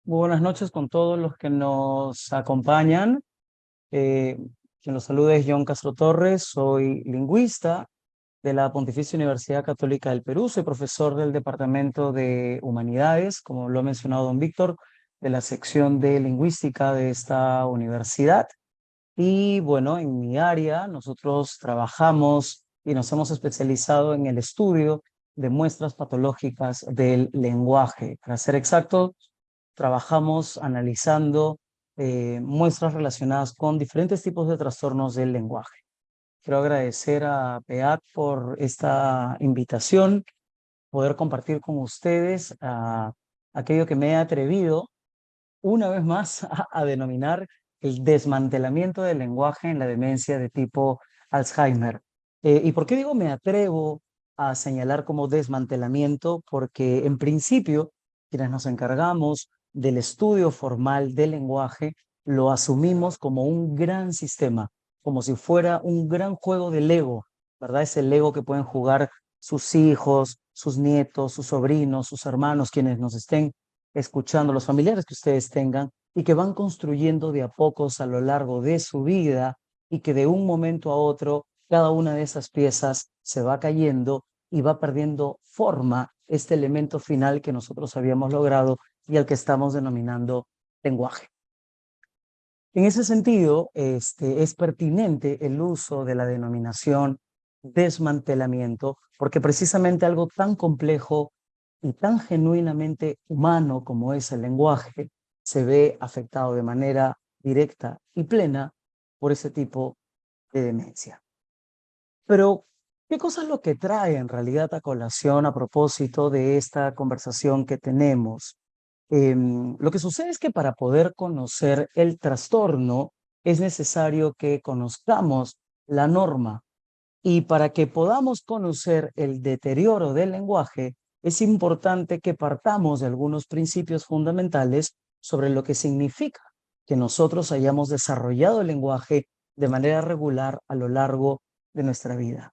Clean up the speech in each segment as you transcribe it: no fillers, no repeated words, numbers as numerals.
Muy buenas noches con todos los que nos acompañan. Eh, Quien los saluda es John Castro Torres, soy lingüista de la Pontificia Universidad Católica del Perú, soy profesor del Departamento de Humanidades, como lo ha mencionado don Víctor, de la sección de lingüística de esta universidad. Y bueno, en mi área nosotros trabajamos y nos hemos especializado en el estudio de muestras patológicas del lenguaje. Para ser exacto, trabajamos analizando muestras relacionadas con diferentes tipos de trastornos del lenguaje. Quiero agradecer a PEAC por esta invitación, poder compartir con ustedes aquello que me he atrevido una vez más a denominar el desmantelamiento del lenguaje en la demencia de tipo Alzheimer. ¿Y por qué digo me atrevo a señalar como desmantelamiento? Porque en principio, quienes nos encargamos del estudio formal del lenguaje, lo asumimos como un gran sistema, como si fuera un gran juego de Lego, ¿verdad? Es el Lego que pueden jugar sus hijos, sus nietos, sus sobrinos, sus hermanos, quienes nos estén escuchando, los familiares que ustedes tengan y que van construyendo de a pocos a lo largo de su vida y que de un momento a otro cada una de esas piezas se va cayendo y va perdiendo forma este elemento final que nosotros habíamos logrado y al que estamos denominando lenguaje. En ese sentido, es pertinente el uso de la denominación desmantelamiento, porque precisamente algo tan complejo y tan genuinamente humano como es el lenguaje se ve afectado de manera directa y plena por ese tipo de demencia. Pero, ¿qué cosa es lo que trae en realidad a colación a propósito de esta conversación que tenemos? Lo que sucede es que para poder conocer el trastorno es necesario que conozcamos la norma y para que podamos conocer el deterioro del lenguaje es importante que partamos de algunos principios fundamentales sobre lo que significa que nosotros hayamos desarrollado el lenguaje de manera regular a lo largo de nuestra vida.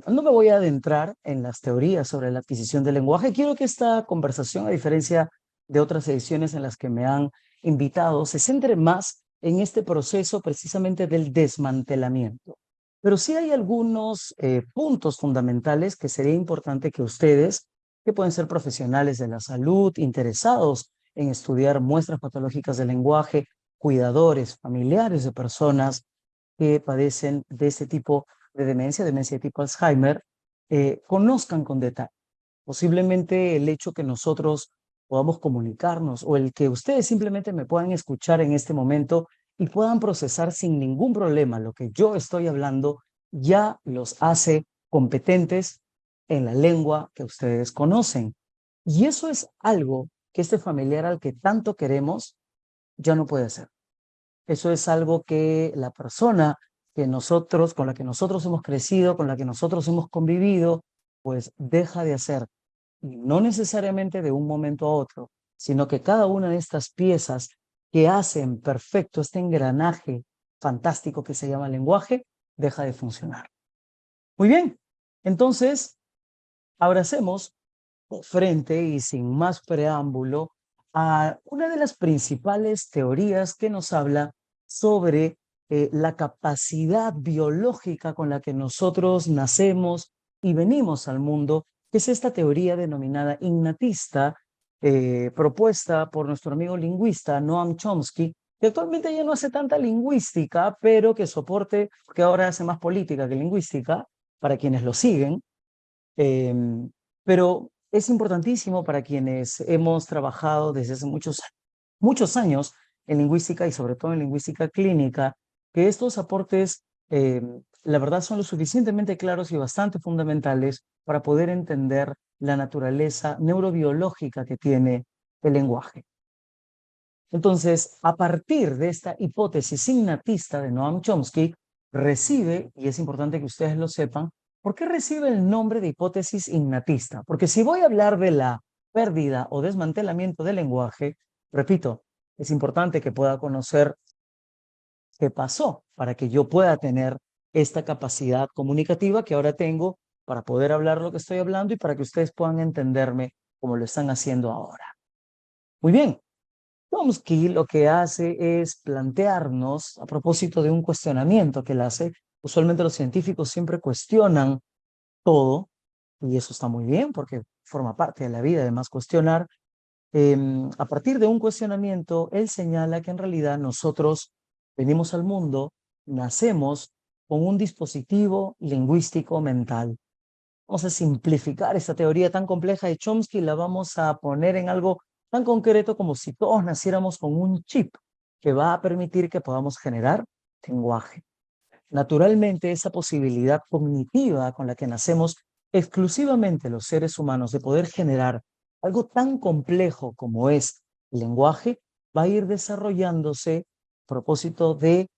No me voy a adentrar en las teorías sobre la adquisición del lenguaje. Quiero que esta conversación, a diferencia de otras ediciones en las que me han invitado, se centre más en este proceso precisamente del desmantelamiento. Pero sí hay algunos puntos fundamentales que sería importante que ustedes, que pueden ser profesionales de la salud, interesados en estudiar muestras patológicas del lenguaje, cuidadores, familiares de personas que padecen de este tipo de demencia, demencia de tipo Alzheimer, conozcan con detalle. Posiblemente el hecho que nosotros podamos comunicarnos o el que ustedes simplemente me puedan escuchar en este momento y puedan procesar sin ningún problema lo que yo estoy hablando, ya los hace competentes en la lengua que ustedes conocen. Y eso es algo que este familiar al que tanto queremos ya no puede hacer. Eso es algo que la persona que nosotros, con la que nosotros hemos crecido, con la que nosotros hemos convivido, pues deja de hacer. Y no necesariamente de un momento a otro, sino que cada una de estas piezas que hacen perfecto este engranaje fantástico que se llama lenguaje, deja de funcionar. Muy bien, entonces abracemos de frente y sin más preámbulo a una de las principales teorías que nos habla sobre la capacidad biológica con la que nosotros nacemos y venimos al mundo, que es esta teoría denominada innatista, propuesta por nuestro amigo lingüista Noam Chomsky, que actualmente ya no hace tanta lingüística, pero que soporte, porque ahora hace más política que lingüística, para quienes lo siguen. Pero es importantísimo para quienes hemos trabajado desde hace muchos años en lingüística y sobre todo en lingüística clínica, que estos aportes, la verdad, son lo suficientemente claros y bastante fundamentales para poder entender la naturaleza neurobiológica que tiene el lenguaje. Entonces, a partir de esta hipótesis innatista de Noam Chomsky, recibe, y es importante que ustedes lo sepan, ¿por qué recibe el nombre de hipótesis innatista? Porque si voy a hablar de la pérdida o desmantelamiento del lenguaje, repito, es importante que pueda conocer qué pasó para que yo pueda tener esta capacidad comunicativa que ahora tengo para poder hablar lo que estoy hablando y para que ustedes puedan entenderme como lo están haciendo ahora. Muy bien. Chomsky lo que hace es plantearnos, a propósito de un cuestionamiento que él hace, usualmente los científicos siempre cuestionan todo, y eso está muy bien porque forma parte de la vida, además cuestionar. A partir de un cuestionamiento, él señala que en realidad nosotros venimos al mundo, nacemos con un dispositivo lingüístico mental. Vamos a simplificar esta teoría tan compleja de Chomsky y la vamos a poner en algo tan concreto como si todos naciéramos con un chip que va a permitir que podamos generar lenguaje. Naturalmente, esa posibilidad cognitiva con la que nacemos exclusivamente los seres humanos de poder generar algo tan complejo como es el lenguaje, va a ir desarrollándose a propósito de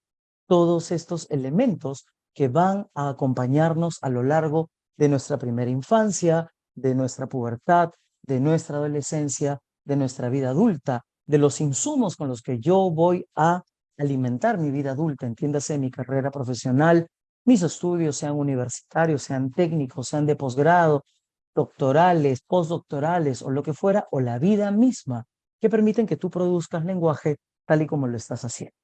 todos estos elementos que van a acompañarnos a lo largo de nuestra primera infancia, de nuestra pubertad, de nuestra adolescencia, de nuestra vida adulta, de los insumos con los que yo voy a alimentar mi vida adulta, entiéndase mi carrera profesional, mis estudios, sean universitarios, sean técnicos, sean de posgrado, doctorales, postdoctorales o lo que fuera, o la vida misma, que permiten que tú produzcas lenguaje tal y como lo estás haciendo.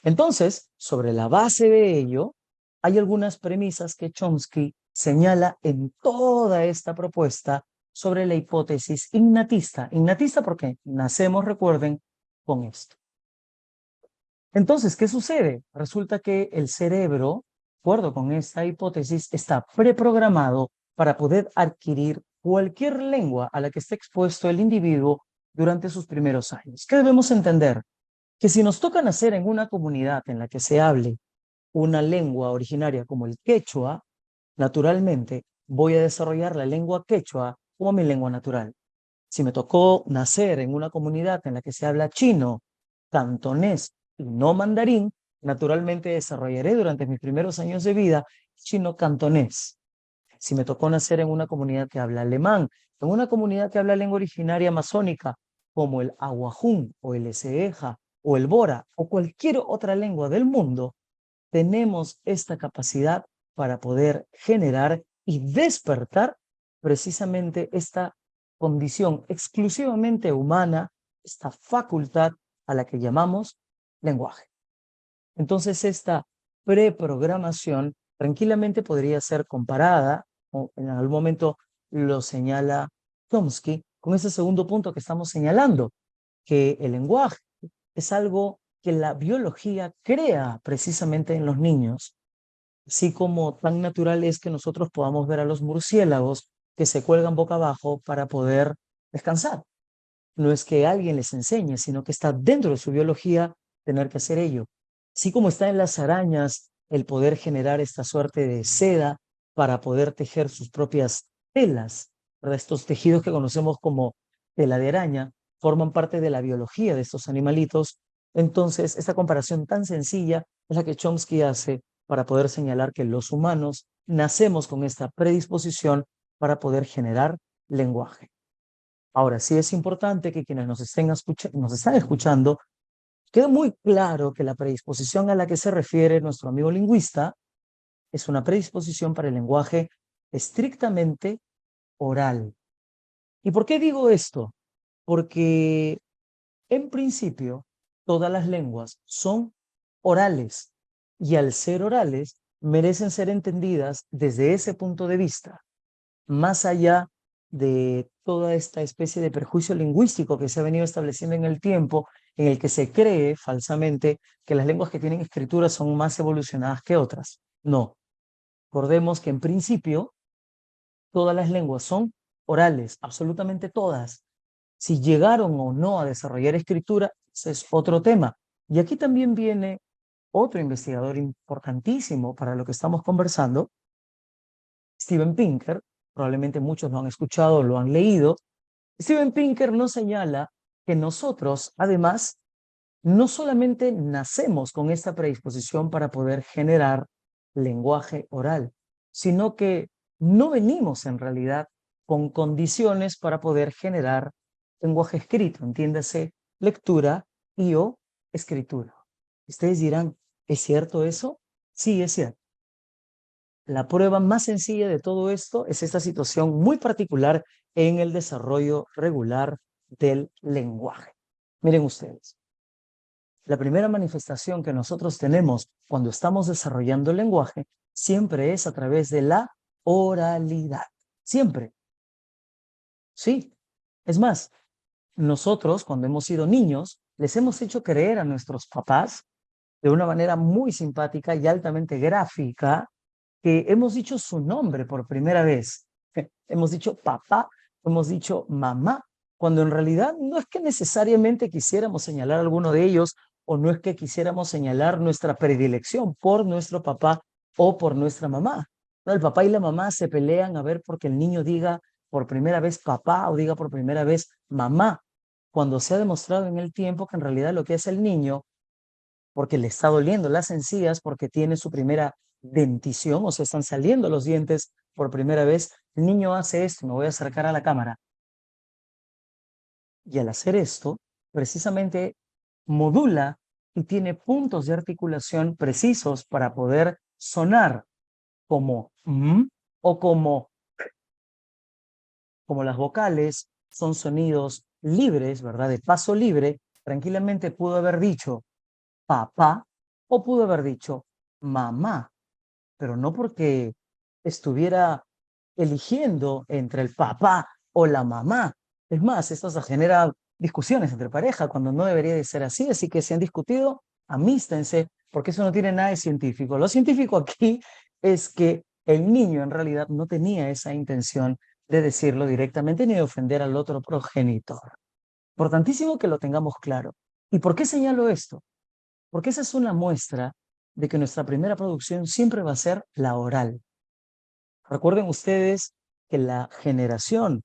Entonces, sobre la base de ello, hay algunas premisas que Chomsky señala en toda esta propuesta sobre la hipótesis innatista. Innatista porque nacemos, recuerden, con esto. Entonces, ¿qué sucede? Resulta que el cerebro, de acuerdo con esta hipótesis, está preprogramado para poder adquirir cualquier lengua a la que esté expuesto el individuo durante sus primeros años. ¿Qué debemos entender? Que si nos toca nacer en una comunidad en la que se hable una lengua originaria como el quechua, naturalmente voy a desarrollar la lengua quechua como mi lengua natural. Si me tocó nacer en una comunidad en la que se habla chino, cantonés y no mandarín, naturalmente desarrollaré durante mis primeros años de vida chino cantonés. Si me tocó nacer en una comunidad que habla alemán, en una comunidad que habla lengua originaria amazónica, como el aguajún o el eseja o el bora o cualquier otra lengua del mundo, tenemos esta capacidad para poder generar y despertar precisamente esta condición exclusivamente humana, esta facultad a la que llamamos lenguaje. Entonces, esta preprogramación tranquilamente podría ser comparada, o en algún momento lo señala Chomsky, con ese segundo punto que estamos señalando, que el lenguaje es algo que la biología crea precisamente en los niños, así como tan natural es que nosotros podamos ver a los murciélagos que se cuelgan boca abajo para poder descansar. No es que alguien les enseñe, sino que está dentro de su biología tener que hacer ello. Así como está en las arañas el poder generar esta suerte de seda para poder tejer sus propias telas, ¿verdad? Estos tejidos que conocemos como tela de araña forman parte de la biología de estos animalitos. Entonces, esta comparación tan sencilla es la que Chomsky hace para poder señalar que los humanos nacemos con esta predisposición para poder generar lenguaje. Ahora, sí es importante que quienes nos están escuchando, quede muy claro que la predisposición a la que se refiere nuestro amigo lingüista es una predisposición para el lenguaje estrictamente oral. ¿Y por qué digo esto? Porque en principio todas las lenguas son orales y al ser orales merecen ser entendidas desde ese punto de vista, más allá de toda esta especie de perjuicio lingüístico que se ha venido estableciendo en el tiempo, en el que se cree falsamente que las lenguas que tienen escritura son más evolucionadas que otras. No, recordemos que en principio todas las lenguas son orales, absolutamente todas. Si llegaron o no a desarrollar escritura, ese es otro tema. Y aquí también viene otro investigador importantísimo para lo que estamos conversando, Steven Pinker. Probablemente muchos lo han escuchado, lo han leído. Steven Pinker nos señala que nosotros, además, no solamente nacemos con esta predisposición para poder generar lenguaje oral, sino que no venimos en realidad con condiciones para poder generar lenguaje escrito, entiéndase, lectura y o escritura. Ustedes dirán, ¿es cierto eso? Sí, es cierto. La prueba más sencilla de todo esto es esta situación muy particular en el desarrollo regular del lenguaje. Miren ustedes, la primera manifestación que nosotros tenemos cuando estamos desarrollando el lenguaje siempre es a través de la oralidad. Siempre. Sí. Es más, nosotros cuando hemos sido niños les hemos hecho creer a nuestros papás de una manera muy simpática y altamente gráfica que hemos dicho su nombre por primera vez. Hemos dicho papá, hemos dicho mamá, cuando en realidad no es que necesariamente quisiéramos señalar a alguno de ellos o no es que quisiéramos señalar nuestra predilección por nuestro papá o por nuestra mamá. No, el papá y la mamá se pelean a ver porque el niño diga por primera vez papá o diga por primera vez mamá, cuando se ha demostrado en el tiempo que en realidad lo que es el niño, porque le está doliendo las encías, porque tiene su primera dentición o se están saliendo los dientes por primera vez, el niño hace esto, me voy a acercar a la cámara. Y al hacer esto, precisamente modula y tiene puntos de articulación precisos para poder sonar como o como las vocales son sonidos libres, ¿verdad? De paso libre, tranquilamente pudo haber dicho papá o pudo haber dicho mamá, pero no porque estuviera eligiendo entre el papá o la mamá. Es más, esto se genera discusiones entre pareja cuando no debería de ser así que si han discutido, amístense, porque eso no tiene nada de científico. Lo científico aquí es que el niño en realidad no tenía esa intención de decirlo directamente ni de ofender al otro progenitor. Importantísimo que lo tengamos claro. ¿Y por qué señalo esto? Porque esa es una muestra de que nuestra primera producción siempre va a ser la oral. Recuerden ustedes que la generación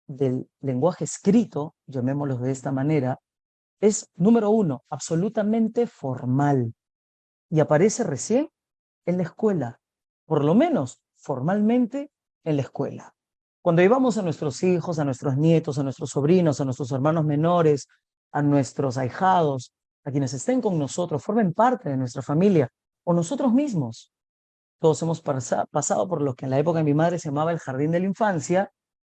del lenguaje escrito, llamémoslo de esta manera, es, número uno, absolutamente formal y aparece recién en la escuela, por lo menos formalmente en la escuela. Cuando llevamos a nuestros hijos, a nuestros nietos, a nuestros sobrinos, a nuestros hermanos menores, a nuestros ahijados, a quienes estén con nosotros, formen parte de nuestra familia o nosotros mismos. Todos hemos pasado por lo que en la época de mi madre se llamaba el jardín de la infancia,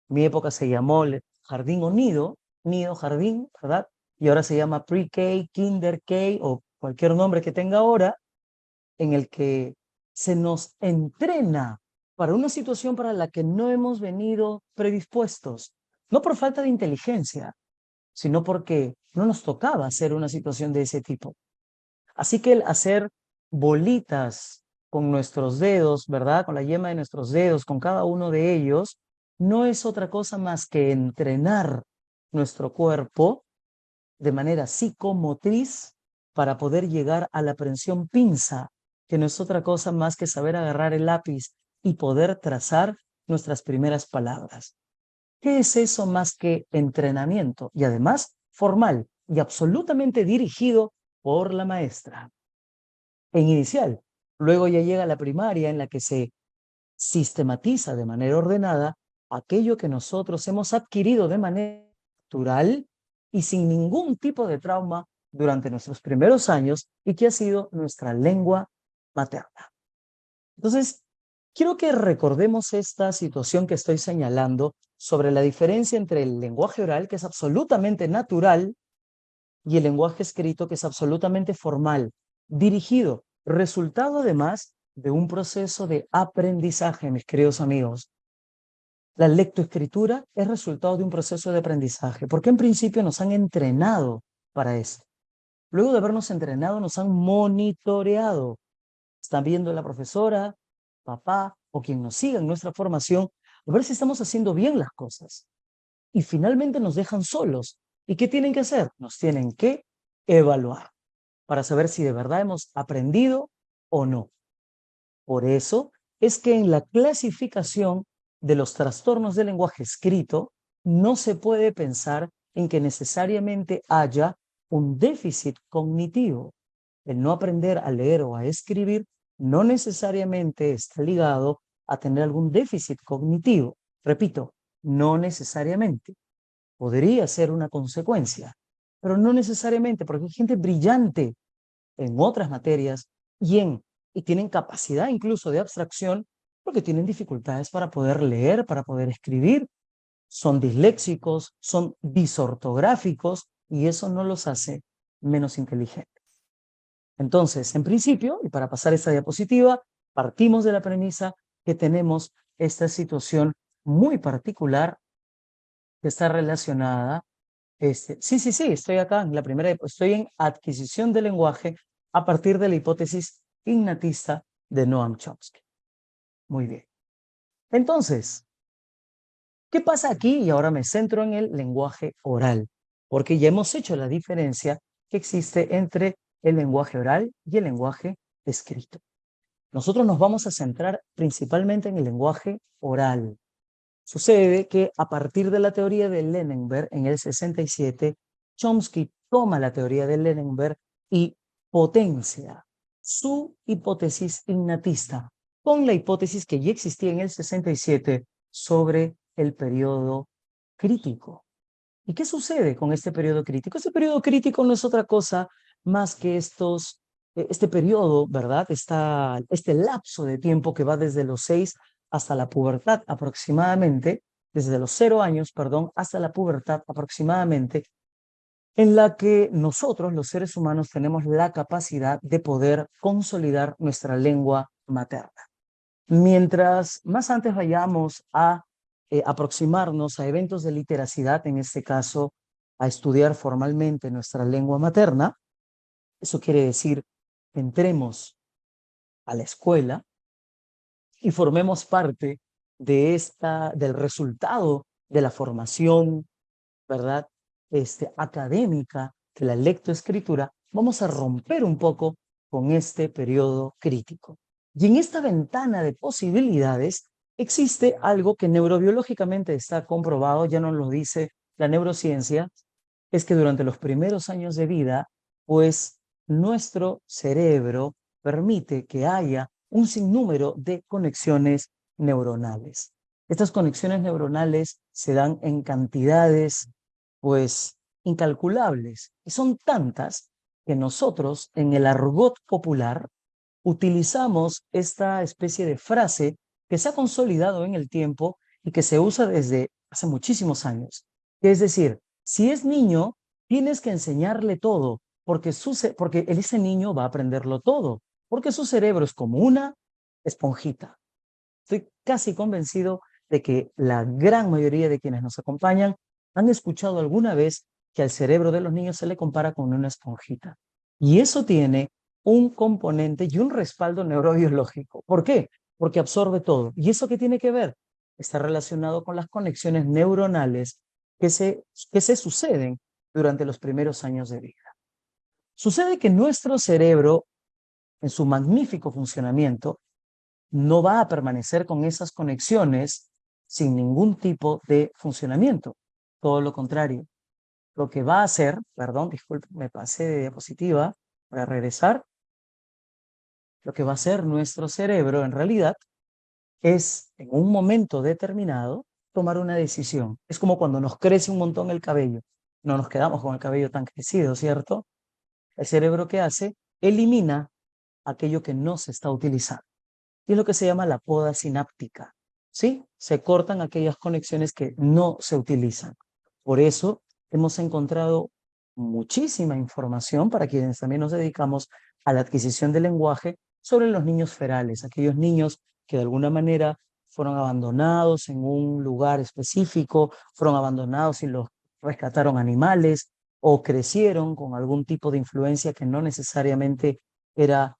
mi época se llamó jardín o nido, nido, jardín, ¿verdad? Y ahora se llama pre-K, kinder K o cualquier nombre que tenga ahora, en el que se nos entrena para una situación para la que no hemos venido predispuestos, no por falta de inteligencia, sino porque no nos tocaba hacer una situación de ese tipo. Así que el hacer bolitas con nuestros dedos, ¿verdad? Con la yema de nuestros dedos, con cada uno de ellos, no es otra cosa más que entrenar nuestro cuerpo de manera psicomotriz para poder llegar a la aprehensión pinza, que no es otra cosa más que saber agarrar el lápiz y poder trazar nuestras primeras palabras. ¿Qué es eso más que entrenamiento? Y además formal y absolutamente dirigido por la maestra. En inicial, luego ya llega la primaria en la que se sistematiza de manera ordenada aquello que nosotros hemos adquirido de manera natural y sin ningún tipo de trauma durante nuestros primeros años y que ha sido nuestra lengua materna. Entonces, quiero que recordemos esta situación que estoy señalando sobre la diferencia entre el lenguaje oral, que es absolutamente natural, y el lenguaje escrito, que es absolutamente formal, dirigido, resultado además de un proceso de aprendizaje, mis queridos amigos. La lectoescritura es resultado de un proceso de aprendizaje, porque en principio nos han entrenado para eso. Luego de habernos entrenado, nos han monitoreado. Están viendo la profesora, papá o quien nos siga en nuestra formación, a ver si estamos haciendo bien las cosas. Y finalmente nos dejan solos. ¿Y qué tienen que hacer? Nos tienen que evaluar para saber si de verdad hemos aprendido o no. Por eso es que en la clasificación de los trastornos del lenguaje escrito no se puede pensar en que necesariamente haya un déficit cognitivo. El no aprender a leer o a escribir no necesariamente está ligado a tener algún déficit cognitivo. Repito, no necesariamente. Podría ser una consecuencia, pero no necesariamente, porque hay gente brillante en otras materias y tienen capacidad incluso de abstracción porque tienen dificultades para poder leer, para poder escribir. son disléxicos, son disortográficos y eso no los hace menos inteligentes. Entonces, en principio, y para pasar esta diapositiva, partimos de la premisa que tenemos esta situación muy particular que está relacionada. Sí, estoy acá en la primera, estoy en adquisición del lenguaje a partir de la hipótesis innatista de Noam Chomsky. Muy bien. Entonces, ¿qué pasa aquí? Y ahora me centro en el lenguaje oral, porque ya hemos hecho la diferencia que existe entre el lenguaje oral y el lenguaje escrito. Nosotros nos vamos a centrar principalmente en el lenguaje oral. Sucede que a partir de la teoría de Lenenberg en el 67, Chomsky toma la teoría de Lenenberg y potencia su hipótesis innatista con la hipótesis que ya existía en el 67 sobre el periodo crítico. ¿Y qué sucede con este periodo crítico? Este periodo crítico no es otra cosa más que este periodo, ¿verdad? Este lapso de tiempo que va desde los 6 hasta la pubertad aproximadamente, desde los 0 años, perdón, hasta la pubertad aproximadamente, en la que nosotros, los seres humanos, tenemos la capacidad de poder consolidar nuestra lengua materna. Mientras más antes vayamos a aproximarnos a eventos de literacidad, en este caso, a estudiar formalmente nuestra lengua materna, eso quiere decir, entremos a la escuela y formemos parte del resultado de la formación, ¿verdad? Académica de la lectoescritura, vamos a romper un poco con este periodo crítico. Y en esta ventana de posibilidades existe algo que neurobiológicamente está comprobado, ya nos lo dice la neurociencia, es que durante los primeros años de vida, pues nuestro cerebro permite que haya un sinnúmero de conexiones neuronales. Estas conexiones neuronales se dan en cantidades, pues, incalculables. Y son tantas que nosotros, en el argot popular, utilizamos esta especie de frase que se ha consolidado en el tiempo y que se usa desde hace muchísimos años. Es decir, si es niño, tienes que enseñarle todo, porque ese niño va a aprenderlo todo, porque su cerebro es como una esponjita. Estoy casi convencido de que la gran mayoría de quienes nos acompañan han escuchado alguna vez que al cerebro de los niños se le compara con una esponjita. Y eso tiene un componente y un respaldo neurobiológico. ¿Por qué? Porque absorbe todo. ¿Y eso qué tiene que ver? Está relacionado con las conexiones neuronales que se suceden durante los primeros años de vida. Sucede que nuestro cerebro, en su magnífico funcionamiento, no va a permanecer con esas conexiones sin ningún tipo de funcionamiento. Todo lo contrario. Lo que va a hacer, perdón, disculpe, me pasé de diapositiva para regresar. Lo que va a hacer nuestro cerebro en realidad es, en un momento determinado, tomar una decisión. Es como cuando nos crece un montón el cabello. No nos quedamos con el cabello tan crecido, ¿cierto? El cerebro, ¿qué hace? Elimina aquello que no se está utilizando. Y es lo que se llama la poda sináptica. ¿Sí? Se cortan aquellas conexiones que no se utilizan. Por eso hemos encontrado muchísima información para quienes también nos dedicamos a la adquisición del lenguaje sobre los niños ferales, aquellos niños que de alguna manera fueron abandonados en un lugar específico, fueron abandonados y los rescataron animales o crecieron con algún tipo de influencia que no necesariamente era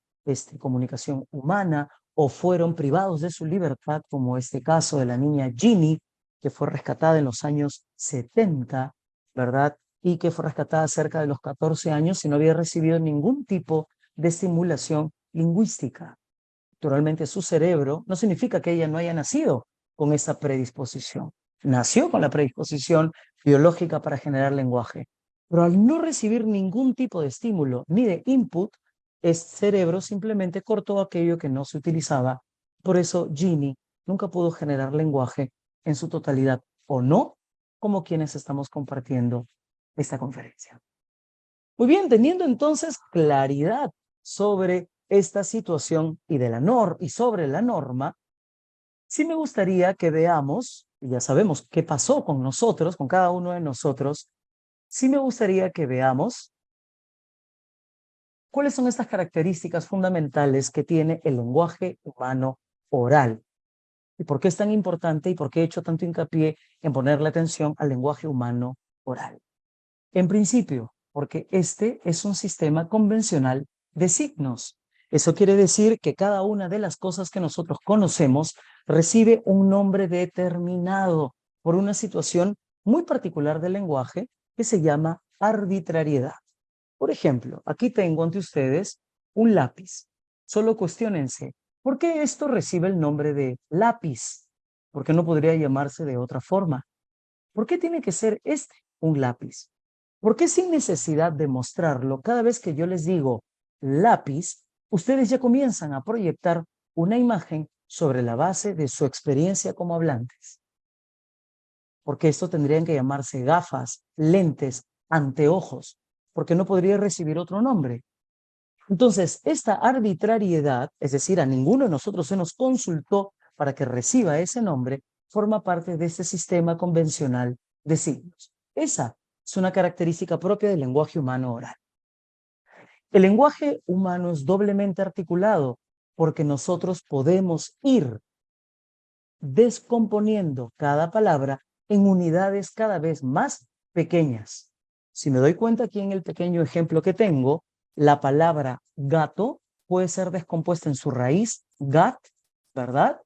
comunicación humana, o fueron privados de su libertad, como este caso de la niña Ginny, que fue rescatada en los años 70, ¿verdad? Y que fue rescatada cerca de los 14 años y no había recibido ningún tipo de estimulación lingüística. Naturalmente, su cerebro no significa que ella no haya nacido con esa predisposición. Nació con la predisposición biológica para generar lenguaje, pero al no recibir ningún tipo de estímulo ni de input, el cerebro simplemente cortó aquello que no se utilizaba. Por eso Ginny nunca pudo generar lenguaje en su totalidad, o no, como quienes estamos compartiendo esta conferencia. Muy bien, teniendo entonces claridad sobre esta situación y sobre la norma, sí me gustaría que veamos ya sabemos qué pasó con nosotros, con cada uno de nosotros, sí me gustaría que veamos cuáles son estas características fundamentales que tiene el lenguaje humano oral. ¿Y por qué es tan importante y por qué he hecho tanto hincapié en ponerle atención al lenguaje humano oral? En principio, porque este es un sistema convencional de signos. Eso quiere decir que cada una de las cosas que nosotros conocemos recibe un nombre determinado por una situación muy particular del lenguaje que se llama arbitrariedad. Por ejemplo, aquí tengo ante ustedes un lápiz. Solo cuestiónense, ¿por qué esto recibe el nombre de lápiz? ¿Por qué no podría llamarse de otra forma? ¿Por qué tiene que ser este un lápiz? ¿Por qué sin necesidad de mostrarlo, cada vez que yo les digo lápiz, ustedes ya comienzan a proyectar una imagen sobre la base de su experiencia como hablantes? Porque esto tendrían que llamarse gafas, lentes, anteojos, porque no podría recibir otro nombre. Entonces, esta arbitrariedad, es decir, a ninguno de nosotros se nos consultó para que reciba ese nombre, forma parte de este sistema convencional de signos. Esa es una característica propia del lenguaje humano oral. El lenguaje humano es doblemente articulado porque nosotros podemos ir descomponiendo cada palabra en unidades cada vez más pequeñas. Si me doy cuenta aquí en el pequeño ejemplo que tengo, la palabra gato puede ser descompuesta en su raíz, gat, ¿verdad?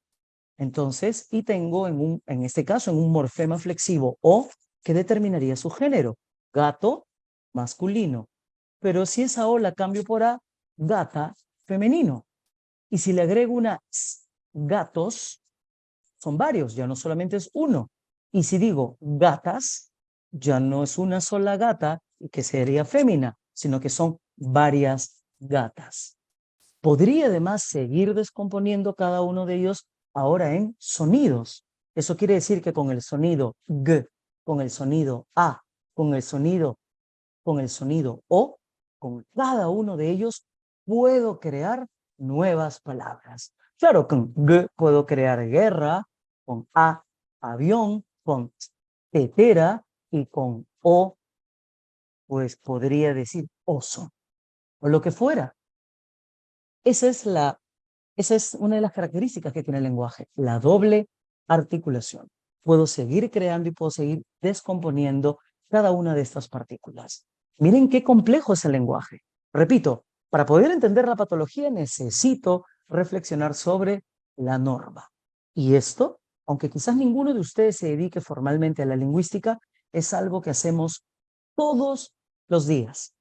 Entonces, y tengo en este caso en un morfema flexivo o que determinaría su género, gato masculino. Pero si esa o la cambio por a, gata femenino. Y si le agrego una s, gatos, son varios, ya no solamente es uno. Y si digo gatas, ya no es una sola gata que sería fémina, sino que son varias gatas. Podría además seguir descomponiendo cada uno de ellos ahora en sonidos. Eso quiere decir que con el sonido g, con el sonido a, con el sonido o, con cada uno de ellos puedo crear nuevas palabras. Claro, con g puedo crear guerra, con a, avión, con tetera y con o, pues podría decir oso o lo que fuera. Esa es una de las características que tiene el lenguaje, la doble articulación. Puedo seguir creando y puedo seguir descomponiendo cada una de estas partículas. Miren qué complejo es el lenguaje. Repito, para poder entender la patología necesito reflexionar sobre la norma. Y esto, aunque quizás ninguno de ustedes se dedique formalmente a la lingüística, es algo que hacemos todos los días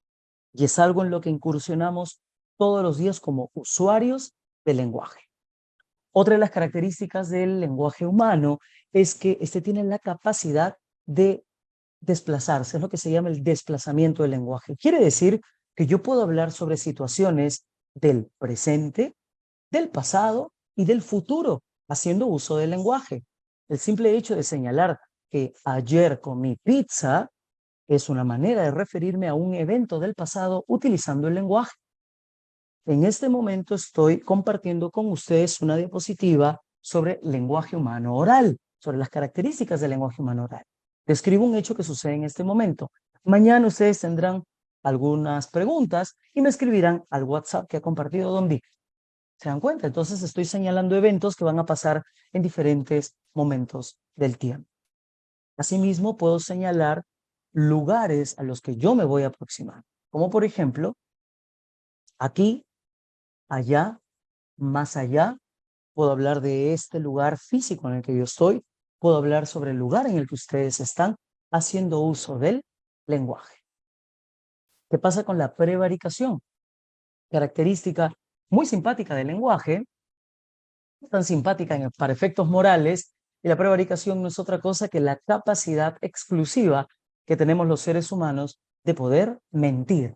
y es algo en lo que incursionamos todos los días como usuarios del lenguaje. Otra de las características del lenguaje humano es que este tiene la capacidad de desplazarse, es lo que se llama el desplazamiento del lenguaje. Quiere decir que yo puedo hablar sobre situaciones del presente, del pasado y del futuro, haciendo uso del lenguaje. El simple hecho de señalar que ayer comí pizza es una manera de referirme a un evento del pasado utilizando el lenguaje. En este momento estoy compartiendo con ustedes una diapositiva sobre lenguaje humano oral, sobre las características del lenguaje humano oral. Describo un hecho que sucede en este momento. Mañana ustedes tendrán algunas preguntas y me escribirán al WhatsApp que ha compartido Don Vic. ¿Se dan cuenta? Entonces estoy señalando eventos que van a pasar en diferentes momentos del tiempo. Asimismo, puedo señalar lugares a los que yo me voy a aproximar, como por ejemplo, aquí, allá, más allá. Puedo hablar de este lugar físico en el que yo estoy. Puedo hablar sobre el lugar en el que ustedes están haciendo uso del lenguaje. ¿Qué pasa con la prevaricación? Característica muy simpática del lenguaje, tan simpática para efectos morales, y la prevaricación no es otra cosa que la capacidad exclusiva que tenemos los seres humanos de poder mentir.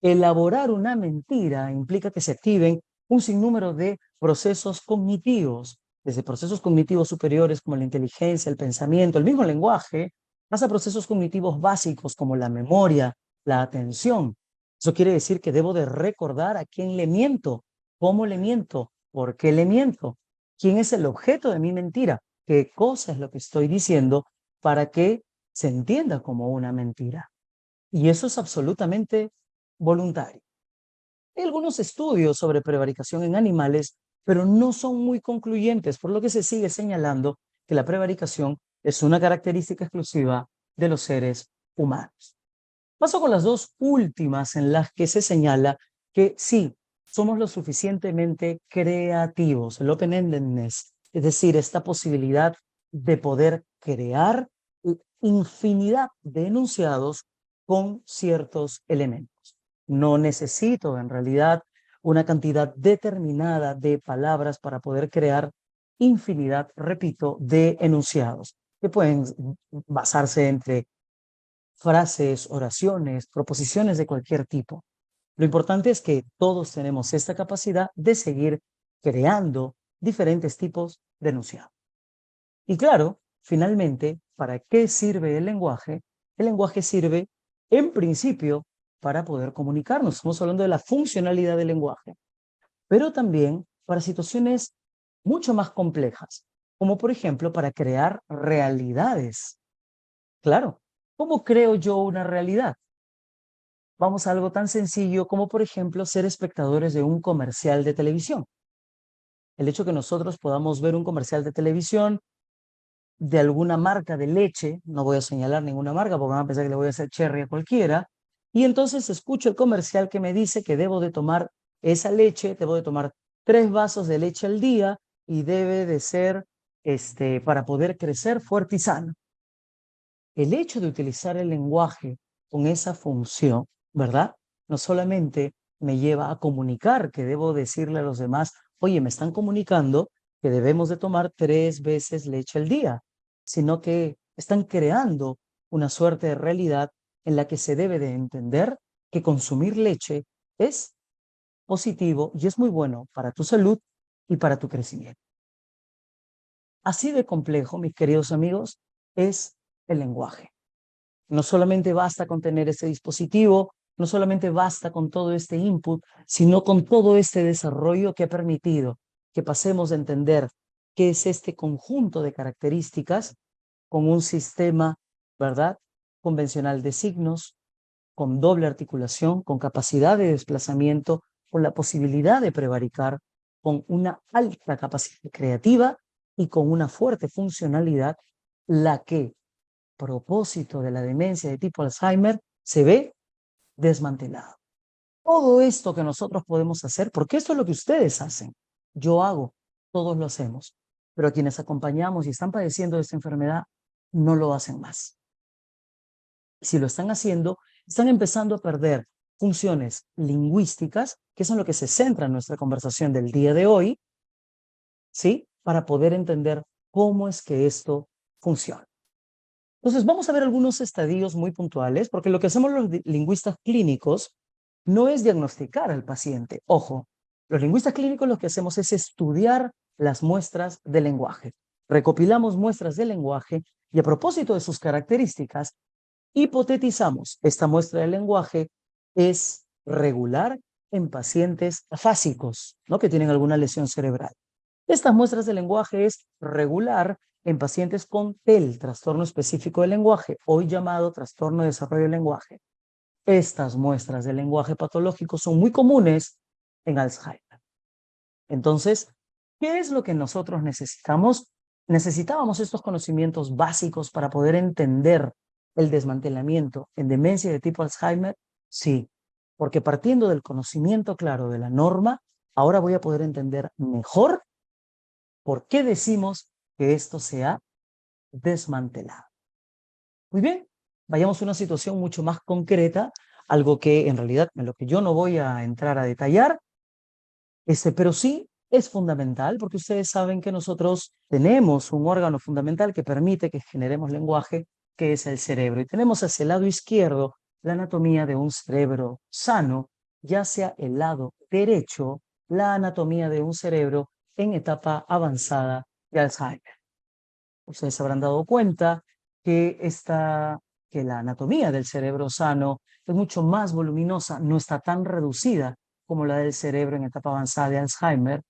Elaborar una mentira implica que se activen un sinnúmero de procesos cognitivos, desde procesos cognitivos superiores como la inteligencia, el pensamiento, el mismo lenguaje, hasta procesos cognitivos básicos como la memoria, la atención. Eso quiere decir que debo de recordar a quién le miento, cómo le miento, por qué le miento, quién es el objeto de mi mentira. qué cosa es lo que estoy diciendo para que se entienda como una mentira. Y eso es absolutamente voluntario. Hay algunos estudios sobre prevaricación en animales, pero no son muy concluyentes, por lo que se sigue señalando que la prevaricación es una característica exclusiva de los seres humanos. Paso con las dos últimas en las que se señala que sí, somos lo suficientemente creativos, el open-endedness, es decir, esta posibilidad de poder crear infinidad de enunciados con ciertos elementos. No necesito en realidad una cantidad determinada de palabras para poder crear infinidad, repito, de enunciados que pueden basarse entre frases, oraciones, proposiciones de cualquier tipo. Lo importante es que todos tenemos esta capacidad de seguir creando diferentes tipos de enunciados. Y claro, finalmente, ¿para qué sirve el lenguaje? El lenguaje sirve, en principio, para poder comunicarnos. Estamos hablando de la funcionalidad del lenguaje, pero también para situaciones mucho más complejas, como por ejemplo para crear realidades. Claro, ¿cómo creo yo una realidad? Vamos a algo tan sencillo como, por ejemplo, ser espectadores de un comercial de televisión. El hecho que nosotros podamos ver un comercial de televisión de alguna marca de leche, no voy a señalar ninguna marca porque van a pensar que le voy a hacer cherry a cualquiera, y entonces escucho el comercial que me dice que debo de tomar esa leche, debo de tomar 3 vasos de leche al día y debe de ser para poder crecer fuerte y sano. El hecho de utilizar el lenguaje con esa función, ¿verdad? No solamente me lleva a comunicar que debo decirle a los demás, oye, me están comunicando que debemos de tomar 3 veces leche al día, sino que están creando una suerte de realidad en la que se debe de entender que consumir leche es positivo y es muy bueno para tu salud y para tu crecimiento. Así de complejo, mis queridos amigos, es el lenguaje. No solamente basta con tener ese dispositivo, no solamente basta con todo este input, sino con todo este desarrollo que ha permitido que pasemos a entender qué es este conjunto de características con un sistema, ¿verdad?, convencional de signos, con doble articulación, con capacidad de desplazamiento, con la posibilidad de prevaricar, con una alta capacidad creativa y con una fuerte funcionalidad, la que propósito de la demencia de tipo Alzheimer se ve desmantelado. Todo esto que nosotros podemos hacer, porque esto es lo que ustedes hacen, yo hago, todos lo hacemos, pero a quienes acompañamos y están padeciendo de esta enfermedad, no lo hacen más. Si lo están haciendo, están empezando a perder funciones lingüísticas, que es en lo que se centra nuestra conversación del día de hoy, ¿sí? Para poder entender cómo es que esto funciona. Entonces, vamos a ver algunos estadios muy puntuales, porque lo que hacemos los lingüistas clínicos no es diagnosticar al paciente. Ojo, los lingüistas clínicos lo que hacemos es estudiar las muestras de lenguaje. Recopilamos muestras de lenguaje y a propósito de sus características, hipotetizamos esta muestra de lenguaje es regular en pacientes afásicos, ¿no?, que tienen alguna lesión cerebral. Estas muestras de lenguaje es regular en pacientes con TEL, trastorno específico del lenguaje, hoy llamado trastorno de desarrollo del lenguaje. Estas muestras de lenguaje patológico son muy comunes en Alzheimer. Entonces, ¿qué es lo que nosotros necesitamos? Necesitábamos estos conocimientos básicos para poder entender el desmantelamiento en demencia de tipo Alzheimer. Sí, porque partiendo del conocimiento claro de la norma, ahora voy a poder entender mejor por qué decimos que esto se ha desmantelado. Muy bien, vayamos a una situación mucho más concreta, algo que en realidad en lo que yo no voy a entrar a detallar, pero sí es fundamental porque ustedes saben que nosotros tenemos un órgano fundamental que permite que generemos lenguaje, que es el cerebro. Y tenemos hacia el lado izquierdo la anatomía de un cerebro sano, ya sea el lado derecho, la anatomía de un cerebro en etapa avanzada de Alzheimer. Ustedes se habrán dado cuenta que, que la anatomía del cerebro sano es mucho más voluminosa, no está tan reducida como la del cerebro en etapa avanzada de Alzheimer,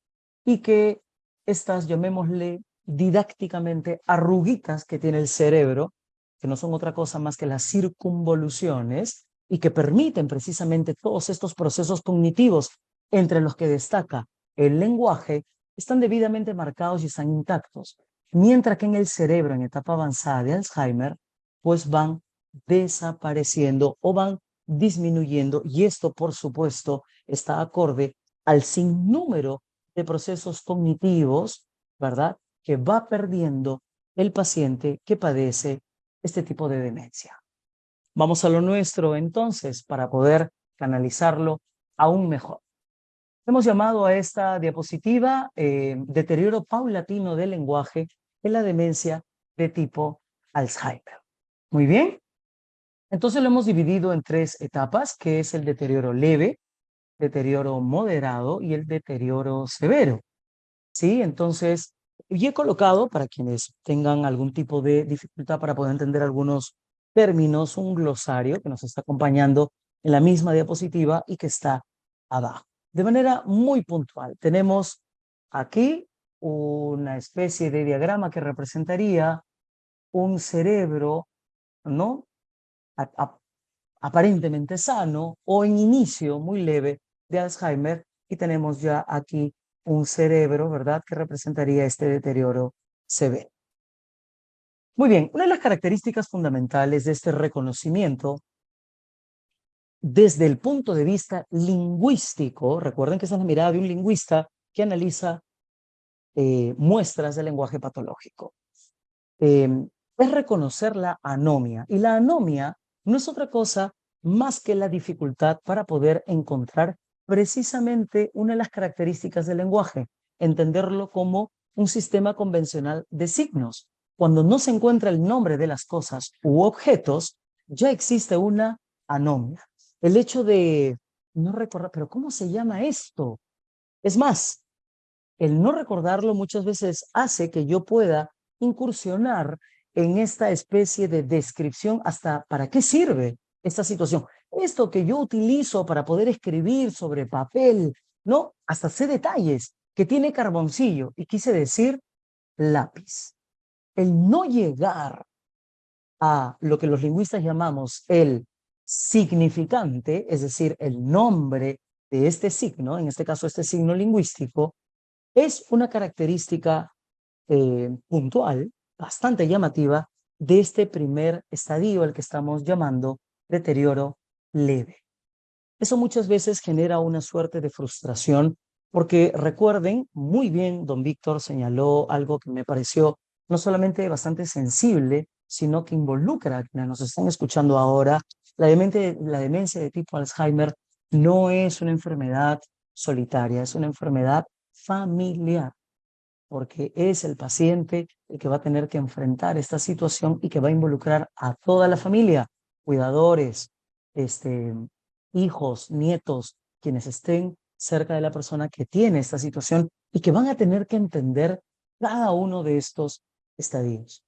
y que estas, llamémosle, didácticamente arruguitas que tiene el cerebro, que no son otra cosa más que las circunvoluciones y que permiten precisamente todos estos procesos cognitivos, entre los que destaca el lenguaje, están debidamente marcados y están intactos, mientras que en el cerebro en etapa avanzada de Alzheimer, pues van desapareciendo o van disminuyendo, y esto por supuesto está acorde al sinnúmero de procesos cognitivos, ¿verdad?, que va perdiendo el paciente que padece este tipo de demencia. Vamos a lo nuestro entonces para poder canalizarlo aún mejor. Hemos llamado a esta diapositiva deterioro paulatino del lenguaje en la demencia de tipo Alzheimer. Muy bien. Entonces lo hemos dividido en 3 etapas, que es el deterioro leve, deterioro moderado y el deterioro severo. ¿Sí? Entonces, y he colocado, para quienes tengan algún tipo de dificultad para poder entender algunos términos, un glosario que nos está acompañando en la misma diapositiva y que está abajo. De manera muy puntual, tenemos aquí una especie de diagrama que representaría un cerebro, ¿no?, aparentemente sano o en inicio muy leve de Alzheimer, y tenemos ya aquí un cerebro, ¿verdad?, que representaría este deterioro severo. Muy bien, una de las características fundamentales de este reconocimiento desde el punto de vista lingüístico, recuerden que esa es la mirada de un lingüista que analiza muestras del lenguaje patológico, es reconocer la anomia. Y la anomia no es otra cosa más que la dificultad para poder encontrar precisamente una de las características del lenguaje, entenderlo como un sistema convencional de signos. Cuando no se encuentra el nombre de las cosas u objetos, ya existe una anomia. El hecho de no recordar, pero ¿cómo se llama esto? Es más, el no recordarlo muchas veces hace que yo pueda incursionar en esta especie de descripción hasta para qué sirve esta situación. Esto que yo utilizo para poder escribir sobre papel, ¿no? Hasta sé detalles, que tiene carboncillo, y quise decir lápiz. El no llegar a lo que los lingüistas llamamos el significante, es decir, el nombre de este signo, en este caso este signo lingüístico, es una característica puntual, bastante llamativa, de este primer estadio al que estamos llamando deterioro leve. Eso muchas veces genera una suerte de frustración, porque recuerden, muy bien, don Víctor señaló algo que me pareció no solamente bastante sensible, sino que involucra a quienes nos están escuchando ahora. La demencia de tipo Alzheimer no es una enfermedad solitaria, es una enfermedad familiar, porque es el paciente el que va a tener que enfrentar esta situación y que va a involucrar a toda la familia, cuidadores, hijos, nietos, quienes estén cerca de la persona que tiene esta situación y que van a tener que entender cada uno de estos estadios.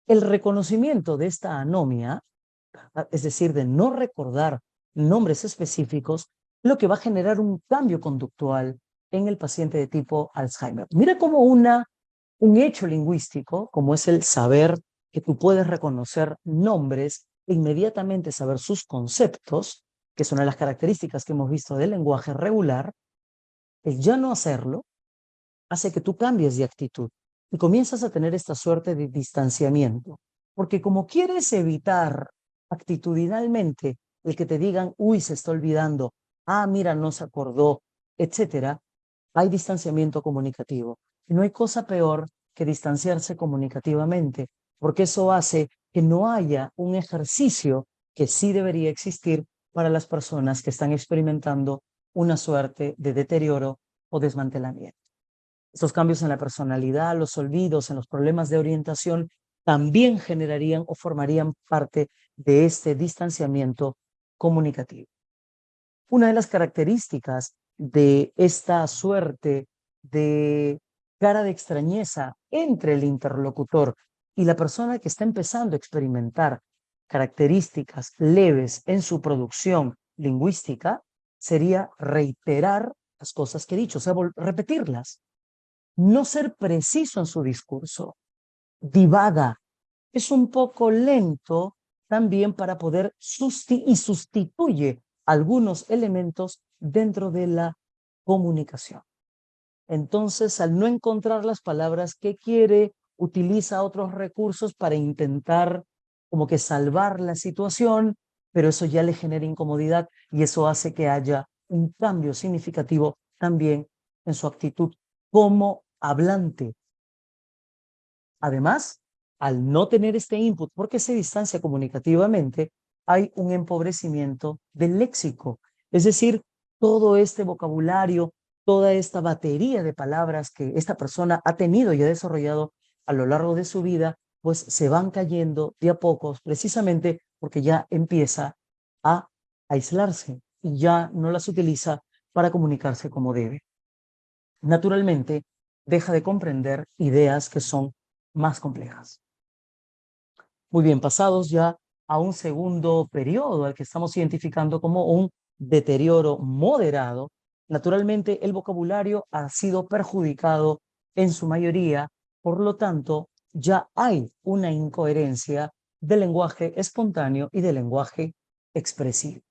El reconocimiento de esta anomia, es decir, de no recordar nombres específicos, lo que va a generar un cambio conductual en el paciente de tipo Alzheimer. Mira cómo un hecho lingüístico, como es el saber que tú puedes reconocer nombres e inmediatamente saber sus conceptos, que es una de las características que hemos visto del lenguaje regular, el ya no hacerlo hace que tú cambies de actitud y comienzas a tener esta suerte de distanciamiento. Porque como quieres evitar actitudinalmente el que te digan, uy, se está olvidando, ah, mira, no se acordó, etcétera, hay distanciamiento comunicativo. Y no hay cosa peor que distanciarse comunicativamente, porque eso hace que no haya un ejercicio que sí debería existir para las personas que están experimentando una suerte de deterioro o desmantelamiento. Estos cambios en la personalidad, los olvidos, en los problemas de orientación, también generarían o formarían parte de este distanciamiento comunicativo. Una de las características de esta suerte de cara de extrañeza entre el interlocutor y la persona que está empezando a experimentar características leves en su producción lingüística sería reiterar las cosas que he dicho, o sea, repetirlas. no ser preciso en su discurso, divaga, es un poco lento también para poder sustituye algunos elementos dentro de la comunicación. Entonces, al no encontrar las palabras que quiere, utiliza otros recursos para intentar como que salvar la situación, pero eso ya le genera incomodidad y eso hace que haya un cambio significativo también en su actitud como hablante. Además, al no tener este input, porque se distancia comunicativamente, hay un empobrecimiento del léxico. Es decir, todo este vocabulario, toda esta batería de palabras que esta persona ha tenido y ha desarrollado a lo largo de su vida, pues se van cayendo de a pocos, precisamente porque ya empieza a aislarse y ya no las utiliza para comunicarse como debe. Naturalmente, deja de comprender ideas que son más complejas. Muy bien, pasados ya a un segundo periodo al que estamos identificando como un deterioro moderado, naturalmente el vocabulario ha sido perjudicado en su mayoría, por lo tanto ya hay una incoherencia del lenguaje espontáneo y del lenguaje expresivo.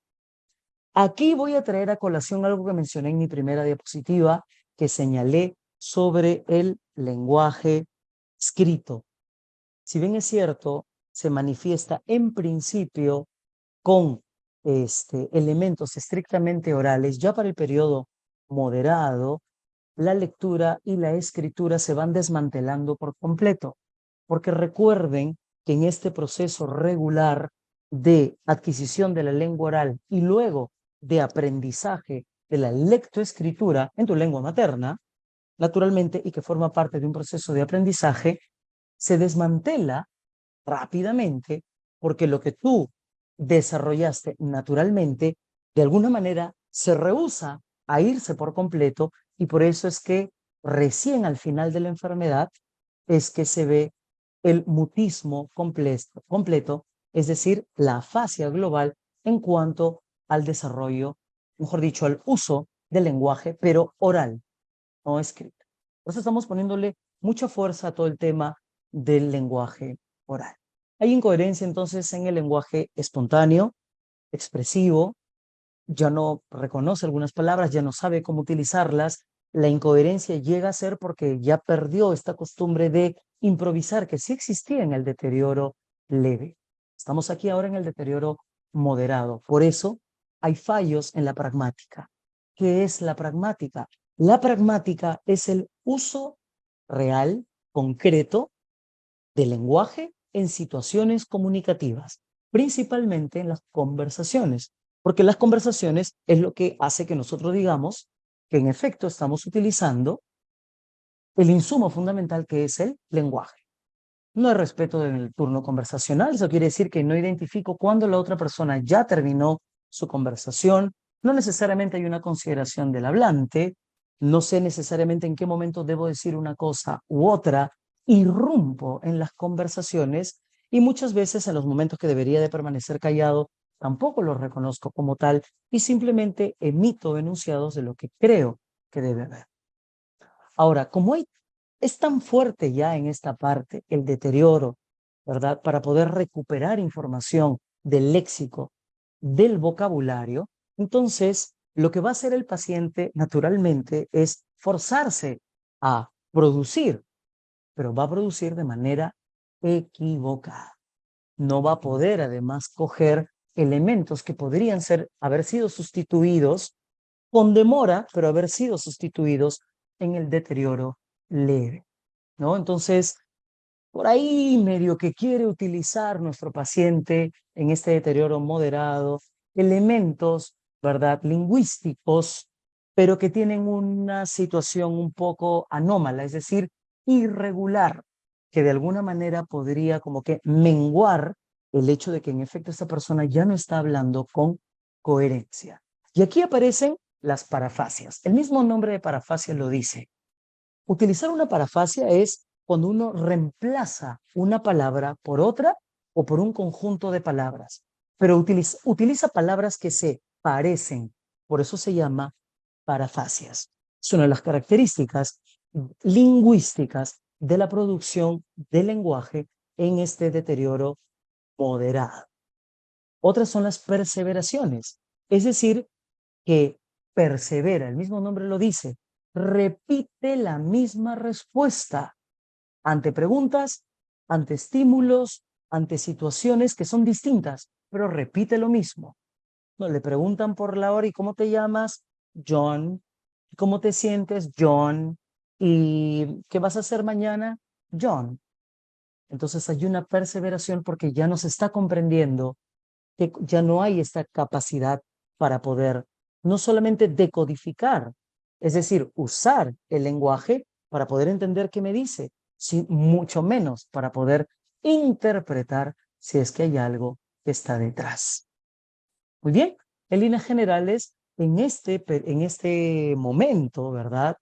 Aquí voy a traer a colación algo que mencioné en mi primera diapositiva, que señalé sobre el lenguaje escrito. Si bien es cierto, se manifiesta en principio con elementos estrictamente orales, ya para el periodo moderado, la lectura y la escritura se van desmantelando por completo, porque recuerden que en este proceso regular de adquisición de la lengua oral y luego de aprendizaje de la lectoescritura en tu lengua materna, naturalmente, y que forma parte de un proceso de aprendizaje, se desmantela rápidamente porque lo que tú desarrollaste naturalmente, de alguna manera, se rehúsa a irse por completo y por eso es que recién al final de la enfermedad es que se ve el mutismo completo, es decir, la afasia global en cuanto al desarrollo, mejor dicho, al uso del lenguaje, pero oral, no escrito. Por eso estamos poniéndole mucha fuerza a todo el tema del lenguaje oral. Hay incoherencia entonces en el lenguaje espontáneo, expresivo, ya no reconoce algunas palabras, ya no sabe cómo utilizarlas. La incoherencia llega a ser porque ya perdió esta costumbre de improvisar que sí existía en el deterioro leve. Estamos aquí ahora en el deterioro moderado. Por eso hay fallos en la pragmática. ¿Qué es la pragmática? La pragmática es el uso real, concreto, del lenguaje en situaciones comunicativas, principalmente en las conversaciones, porque las conversaciones es lo que hace que nosotros digamos que en efecto estamos utilizando el insumo fundamental que es el lenguaje. No hay respeto en el turno conversacional, eso quiere decir que no identifico cuándo la otra persona ya terminó su conversación, no necesariamente hay una consideración del hablante, no sé necesariamente en qué momento debo decir una cosa u otra, irrumpo en las conversaciones y muchas veces en los momentos que debería de permanecer callado, tampoco los reconozco como tal y simplemente emito enunciados de lo que creo que debe haber. Ahora, como es tan fuerte ya en esta parte el deterioro, ¿verdad? Para poder recuperar información del léxico, del vocabulario, entonces lo que va a hacer el paciente naturalmente es forzarse a producir, pero va a producir de manera equivocada. No va a poder además coger elementos que podrían haber sido sustituidos con demora, pero haber sido sustituidos en el deterioro leve, ¿no? Entonces, por ahí medio que quiere utilizar nuestro paciente en este deterioro moderado, elementos, ¿verdad?, lingüísticos, pero que tienen una situación un poco anómala, es decir, irregular, que de alguna manera podría como que menguar el hecho de que en efecto esta persona ya no está hablando con coherencia. Y aquí aparecen las parafasias. El mismo nombre de parafasia lo dice. Utilizar una parafasia es cuando uno reemplaza una palabra por otra o por un conjunto de palabras, pero utiliza palabras que se parecen. Por eso se llama parafasias. Es una de las características lingüísticas de la producción del lenguaje en este deterioro moderado. Otras son las perseveraciones, es decir, que persevera, el mismo nombre lo dice, repite la misma respuesta ante preguntas, ante estímulos, ante situaciones que son distintas, pero repite lo mismo. No, le preguntan por la hora y ¿cómo te llamas? John. ¿Cómo te sientes? John. ¿Y qué vas a hacer mañana? John. Entonces hay una perseveración porque ya nos está comprendiendo que ya no hay esta capacidad para poder no solamente decodificar, es decir, usar el lenguaje para poder entender qué me dice, mucho menos para poder interpretar si es que hay algo que está detrás. Muy bien, en líneas generales, en este momento, ¿verdad?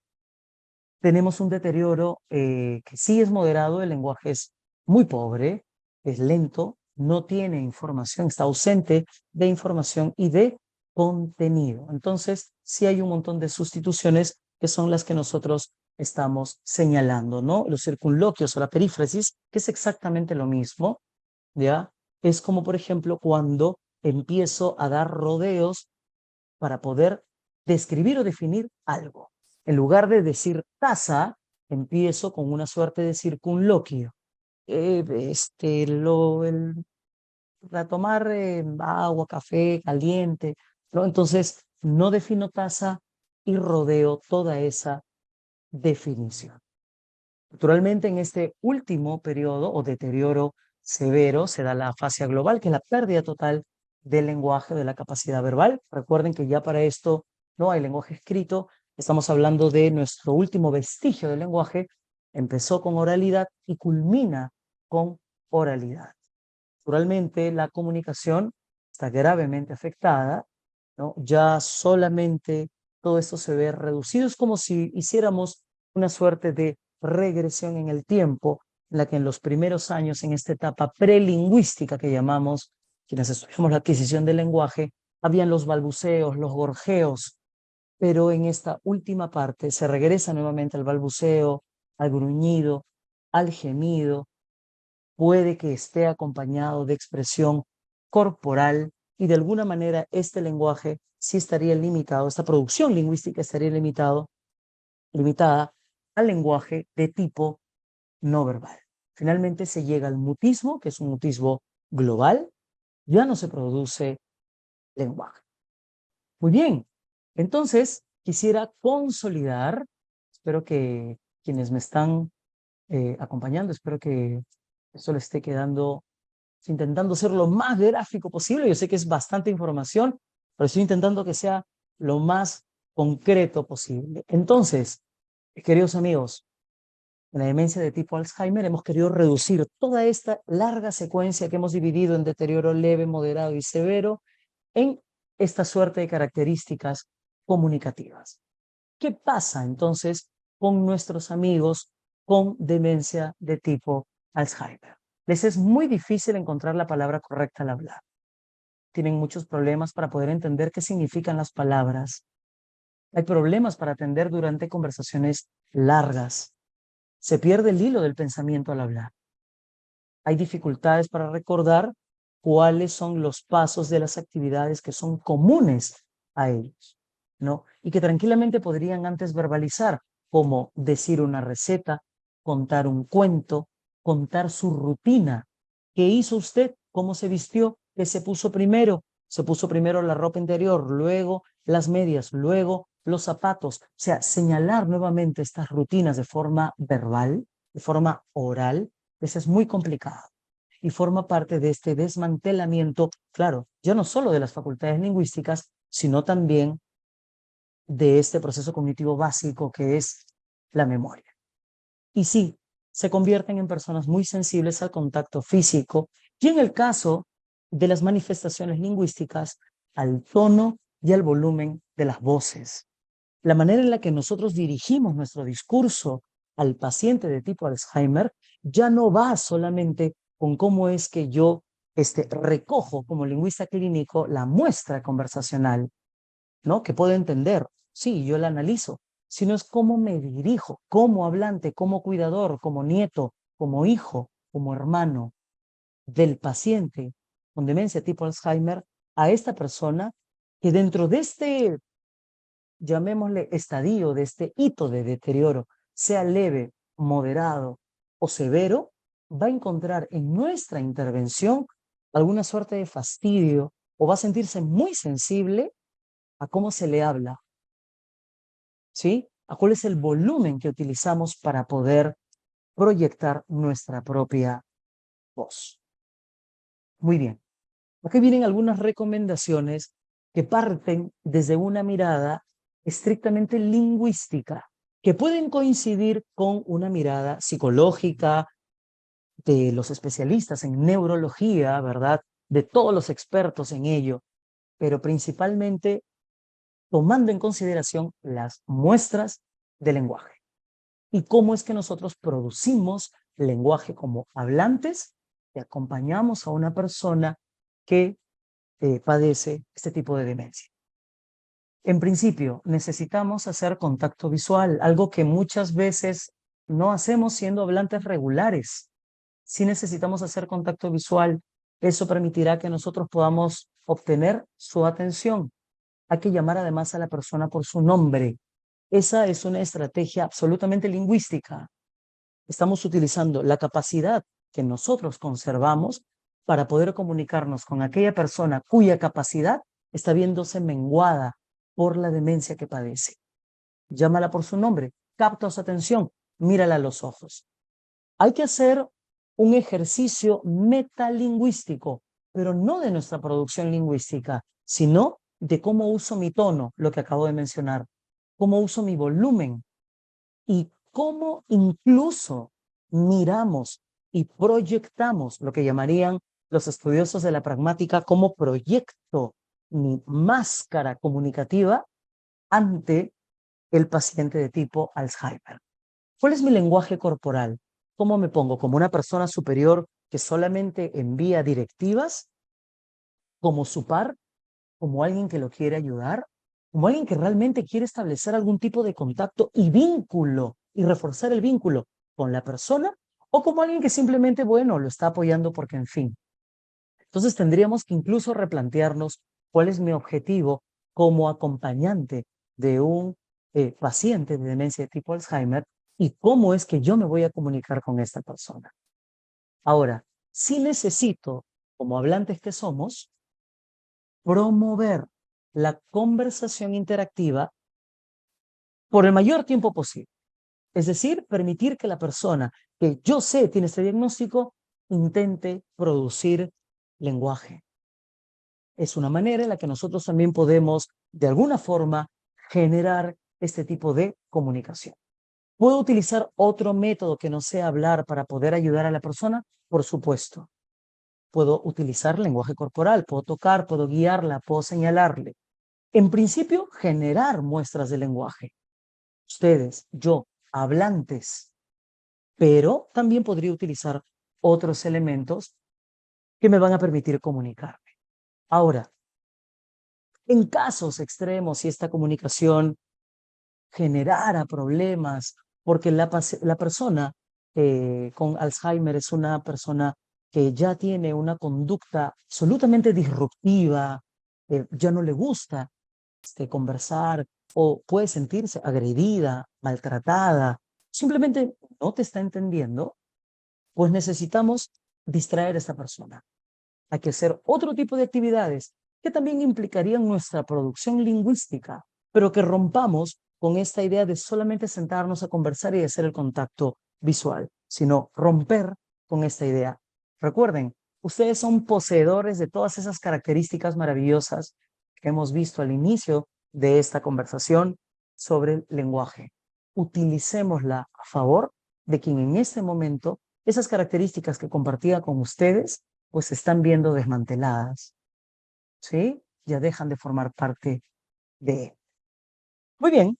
Tenemos un deterioro que sí es moderado, el lenguaje es muy pobre, es lento, no tiene información, está ausente de información y de contenido. Entonces, sí hay un montón de sustituciones que son las que nosotros estamos señalando, ¿no? Los circunloquios o la perífrasis, que es exactamente lo mismo, ¿ya? Es como, por ejemplo, cuando empiezo a dar rodeos para poder describir o definir algo. En lugar de decir taza, empiezo con una suerte de circunloquio. Para tomar agua, café, caliente, ¿no? Entonces, no defino taza y rodeo toda esa definición. Naturalmente, en este último periodo o deterioro severo se da la afasia global, que es la pérdida total del lenguaje, de la capacidad verbal. Recuerden que ya para esto no hay lenguaje escrito. Estamos hablando de nuestro último vestigio del lenguaje. Empezó con oralidad y culmina con oralidad. Naturalmente, la comunicación está gravemente afectada, ¿no? Ya solamente todo esto se ve reducido. Es como si hiciéramos una suerte de regresión en el tiempo, en la que en los primeros años, en esta etapa prelingüística que llamamos, quienes estudiamos la adquisición del lenguaje, habían los balbuceos, los gorjeos, pero en esta última parte se regresa nuevamente al balbuceo, al gruñido, al gemido, puede que esté acompañado de expresión corporal y de alguna manera este lenguaje sí estaría limitado, esta producción lingüística estaría limitada al lenguaje de tipo no verbal. Finalmente se llega al mutismo, que es un mutismo global, ya no se produce lenguaje. Muy bien, entonces quisiera consolidar, espero que quienes me están acompañando, espero que eso le esté quedando, intentando ser lo más gráfico posible. Yo sé que es bastante información, pero estoy intentando que sea lo más concreto posible. Entonces, queridos amigos, en la demencia de tipo Alzheimer hemos querido reducir toda esta larga secuencia que hemos dividido en deterioro leve, moderado y severo en esta suerte de características comunicativas. ¿Qué pasa entonces con nuestros amigos con demencia de tipo Alzheimer? Les es muy difícil encontrar la palabra correcta al hablar. Tienen muchos problemas para poder entender qué significan las palabras. Hay problemas para atender durante conversaciones largas. Se pierde el hilo del pensamiento al hablar. Hay dificultades para recordar cuáles son los pasos de las actividades que son comunes a ellos, ¿no? Y que tranquilamente podrían antes verbalizar, como decir una receta, contar un cuento, contar su rutina. ¿Qué hizo usted? ¿Cómo se vistió? ¿Qué se puso primero? Se puso primero la ropa interior, luego las medias, luego los zapatos. O sea, señalar nuevamente estas rutinas de forma verbal, de forma oral, eso es muy complicado y forma parte de este desmantelamiento, claro, ya no solo de las facultades lingüísticas, sino también de este proceso cognitivo básico que es la memoria. Y sí, se convierten en personas muy sensibles al contacto físico y en el caso de las manifestaciones lingüísticas, al tono y al volumen de las voces. La manera en la que nosotros dirigimos nuestro discurso al paciente de tipo Alzheimer ya no va solamente con cómo es que yo recojo como lingüista clínico la muestra conversacional, ¿no? Que puedo entender. Sí, yo la analizo, sino es cómo me dirijo, como hablante, como cuidador, como nieto, como hijo, como hermano del paciente con demencia tipo Alzheimer a esta persona que dentro de este, llamémosle estadio, de este hito de deterioro, sea leve, moderado o severo, va a encontrar en nuestra intervención alguna suerte de fastidio o va a sentirse muy sensible a cómo se le habla, ¿sí? A cuál es el volumen que utilizamos para poder proyectar nuestra propia voz. Muy bien. Aquí vienen algunas recomendaciones que parten desde una mirada estrictamente lingüística, que pueden coincidir con una mirada psicológica de los especialistas en neurología, ¿verdad? De todos los expertos en ello, pero principalmente tomando en consideración las muestras de lenguaje y cómo es que nosotros producimos lenguaje como hablantes y acompañamos a una persona que padece este tipo de demencia. En principio, necesitamos hacer contacto visual, algo que muchas veces no hacemos siendo hablantes regulares. Si necesitamos hacer contacto visual, eso permitirá que nosotros podamos obtener su atención. Hay que llamar además a la persona por su nombre. Esa es una estrategia absolutamente lingüística. Estamos utilizando la capacidad que nosotros conservamos para poder comunicarnos con aquella persona cuya capacidad está viéndose menguada por la demencia que padece. Llámala por su nombre, capta su atención, mírala a los ojos. Hay que hacer un ejercicio metalingüístico, pero no de nuestra producción lingüística, sino de cómo uso mi tono, lo que acabo de mencionar, cómo uso mi volumen y cómo incluso miramos y proyectamos lo que llamarían los estudiosos de la pragmática como proyecto mi máscara comunicativa ante el paciente de tipo Alzheimer. ¿Cuál es mi lenguaje corporal? ¿Cómo me pongo? ¿Como una persona superior que solamente envía directivas? ¿Como su par? ¿Como alguien que lo quiere ayudar? ¿Como alguien que realmente quiere establecer algún tipo de contacto y vínculo y reforzar el vínculo con la persona? ¿O como alguien que simplemente, bueno, lo está apoyando porque, en fin? Entonces tendríamos que incluso replantearnos cuál es mi objetivo como acompañante de un paciente de demencia de tipo Alzheimer y cómo es que yo me voy a comunicar con esta persona. Ahora, si necesito, como hablantes que somos, promover la conversación interactiva por el mayor tiempo posible. Es decir, permitir que la persona que yo sé tiene este diagnóstico intente producir lenguaje. Es una manera en la que nosotros también podemos, de alguna forma, generar este tipo de comunicación. ¿Puedo utilizar otro método que no sea hablar para poder ayudar a la persona? Por supuesto. Puedo utilizar lenguaje corporal, puedo tocar, puedo guiarla, puedo señalarle. En principio, generar muestras de lenguaje. Ustedes, yo, hablantes, pero también podría utilizar otros elementos que me van a permitir comunicarme. Ahora, en casos extremos, si esta comunicación generara problemas, porque la persona con Alzheimer es una persona que ya tiene una conducta absolutamente disruptiva, ya no le gusta conversar o puede sentirse agredida, maltratada, simplemente no te está entendiendo, pues necesitamos distraer a esta persona. Hay que hacer otro tipo de actividades que también implicarían nuestra producción lingüística, pero que rompamos con esta idea de solamente sentarnos a conversar y hacer el contacto visual, sino romper con esta idea. Recuerden, ustedes son poseedores de todas esas características maravillosas que hemos visto al inicio de esta conversación sobre el lenguaje. Utilicémosla a favor de quien en este momento esas características que compartía con ustedes pues se están viendo desmanteladas, ¿sí? Ya dejan de formar parte de él. Muy bien,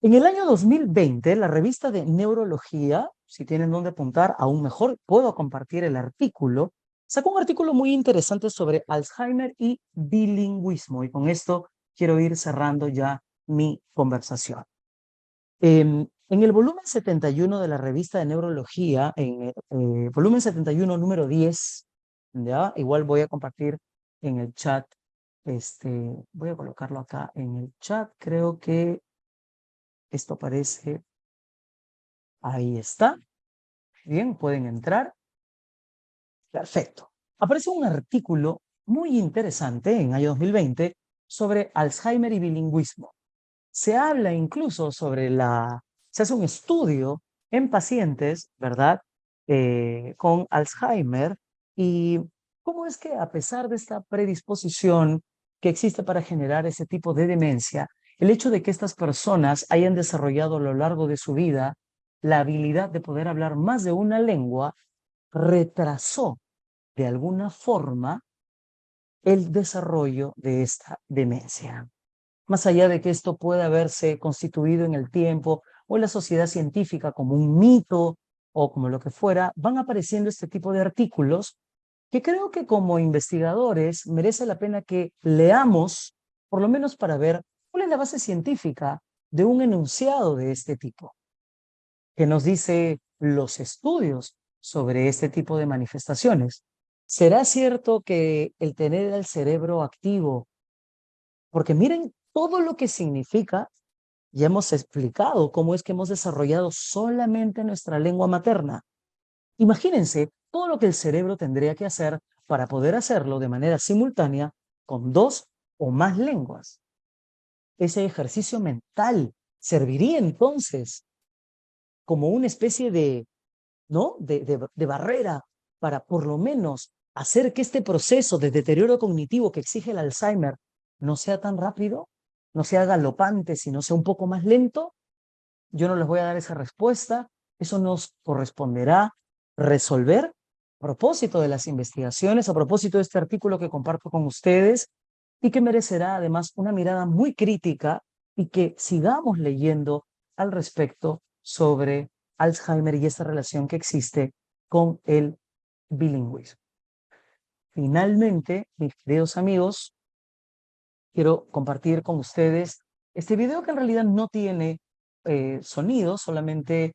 en el año 2020, la revista de Neurología, si tienen dónde apuntar, aún mejor, puedo compartir el artículo, sacó un artículo muy interesante sobre Alzheimer y bilingüismo, y con esto quiero ir cerrando ya mi conversación. En el volumen 71 de la revista de Neurología, en volumen 71, número 10, ¿ya? Igual voy a compartir en el chat, voy a colocarlo acá en el chat, creo que esto aparece, ahí está, bien, pueden entrar, perfecto. Aparece un artículo muy interesante en año 2020 sobre Alzheimer y bilingüismo. Se habla incluso sobre se hace un estudio en pacientes, ¿verdad? Con Alzheimer y cómo es que a pesar de esta predisposición que existe para generar ese tipo de demencia, el hecho de que estas personas hayan desarrollado a lo largo de su vida la habilidad de poder hablar más de una lengua, retrasó de alguna forma el desarrollo de esta demencia. Más allá de que esto pueda haberse constituido en el tiempo o en la sociedad científica como un mito o como lo que fuera, van apareciendo este tipo de artículos que creo que como investigadores merece la pena que leamos, por lo menos para ver cuál es la base científica de un enunciado de este tipo, que nos dice los estudios sobre este tipo de manifestaciones. ¿Será cierto que el tener el cerebro activo, porque miren todo lo que significa, ya hemos explicado cómo es que hemos desarrollado solamente nuestra lengua materna? Imagínense todo lo que el cerebro tendría que hacer para poder hacerlo de manera simultánea con dos o más lenguas. Ese ejercicio mental serviría entonces como una especie de, ¿no? de barrera para por lo menos hacer que este proceso de deterioro cognitivo que exige el Alzheimer no sea tan rápido, no sea galopante, sino sea un poco más lento. Yo no les voy a dar esa respuesta. Eso nos corresponderá resolver a propósito de las investigaciones, a propósito de este artículo que comparto con ustedes y que merecerá además una mirada muy crítica y que sigamos leyendo al respecto sobre Alzheimer y esta relación que existe con el bilingüismo. Finalmente, mis queridos amigos, quiero compartir con ustedes este video que en realidad no tiene sonido, solamente,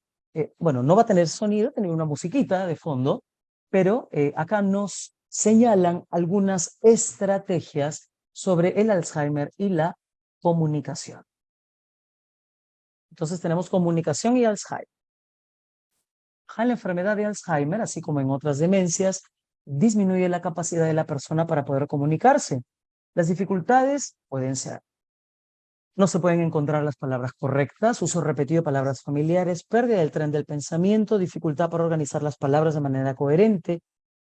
bueno, no va a tener sonido, tiene una musiquita de fondo, pero acá nos señalan algunas estrategias sobre el Alzheimer y la comunicación. Entonces tenemos comunicación y Alzheimer. En la enfermedad de Alzheimer, así como en otras demencias, disminuye la capacidad de la persona para poder comunicarse. Las dificultades pueden ser: no se pueden encontrar las palabras correctas, uso repetido de palabras familiares, pérdida del tren del pensamiento, dificultad para organizar las palabras de manera coherente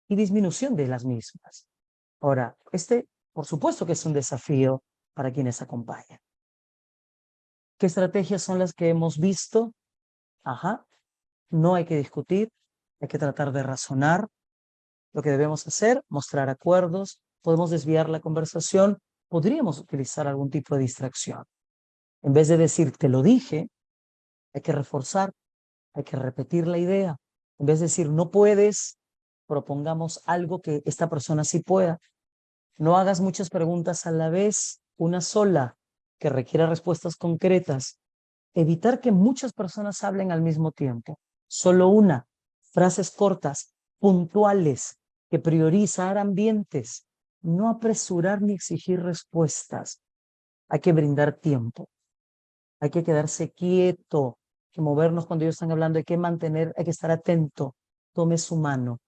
y disminución de las mismas. Ahora, por supuesto que es un desafío para quienes acompañan. ¿Qué estrategias son las que hemos visto? Ajá, no hay que discutir, hay que tratar de razonar. Lo que debemos hacer, mostrar acuerdos, podemos desviar la conversación, podríamos utilizar algún tipo de distracción. En vez de decir, te lo dije, hay que reforzar, hay que repetir la idea. En vez de decir, no puedes, propongamos algo que esta persona sí pueda. No hagas muchas preguntas a la vez, una sola, que requiera respuestas concretas. Evitar que muchas personas hablen al mismo tiempo. Solo una. Frases cortas, puntuales, que priorizar ambientes. No apresurar ni exigir respuestas. Hay que brindar tiempo. Hay que quedarse quieto, hay que movernos cuando ellos están hablando, hay que mantener, hay que estar atento. Tome su mano,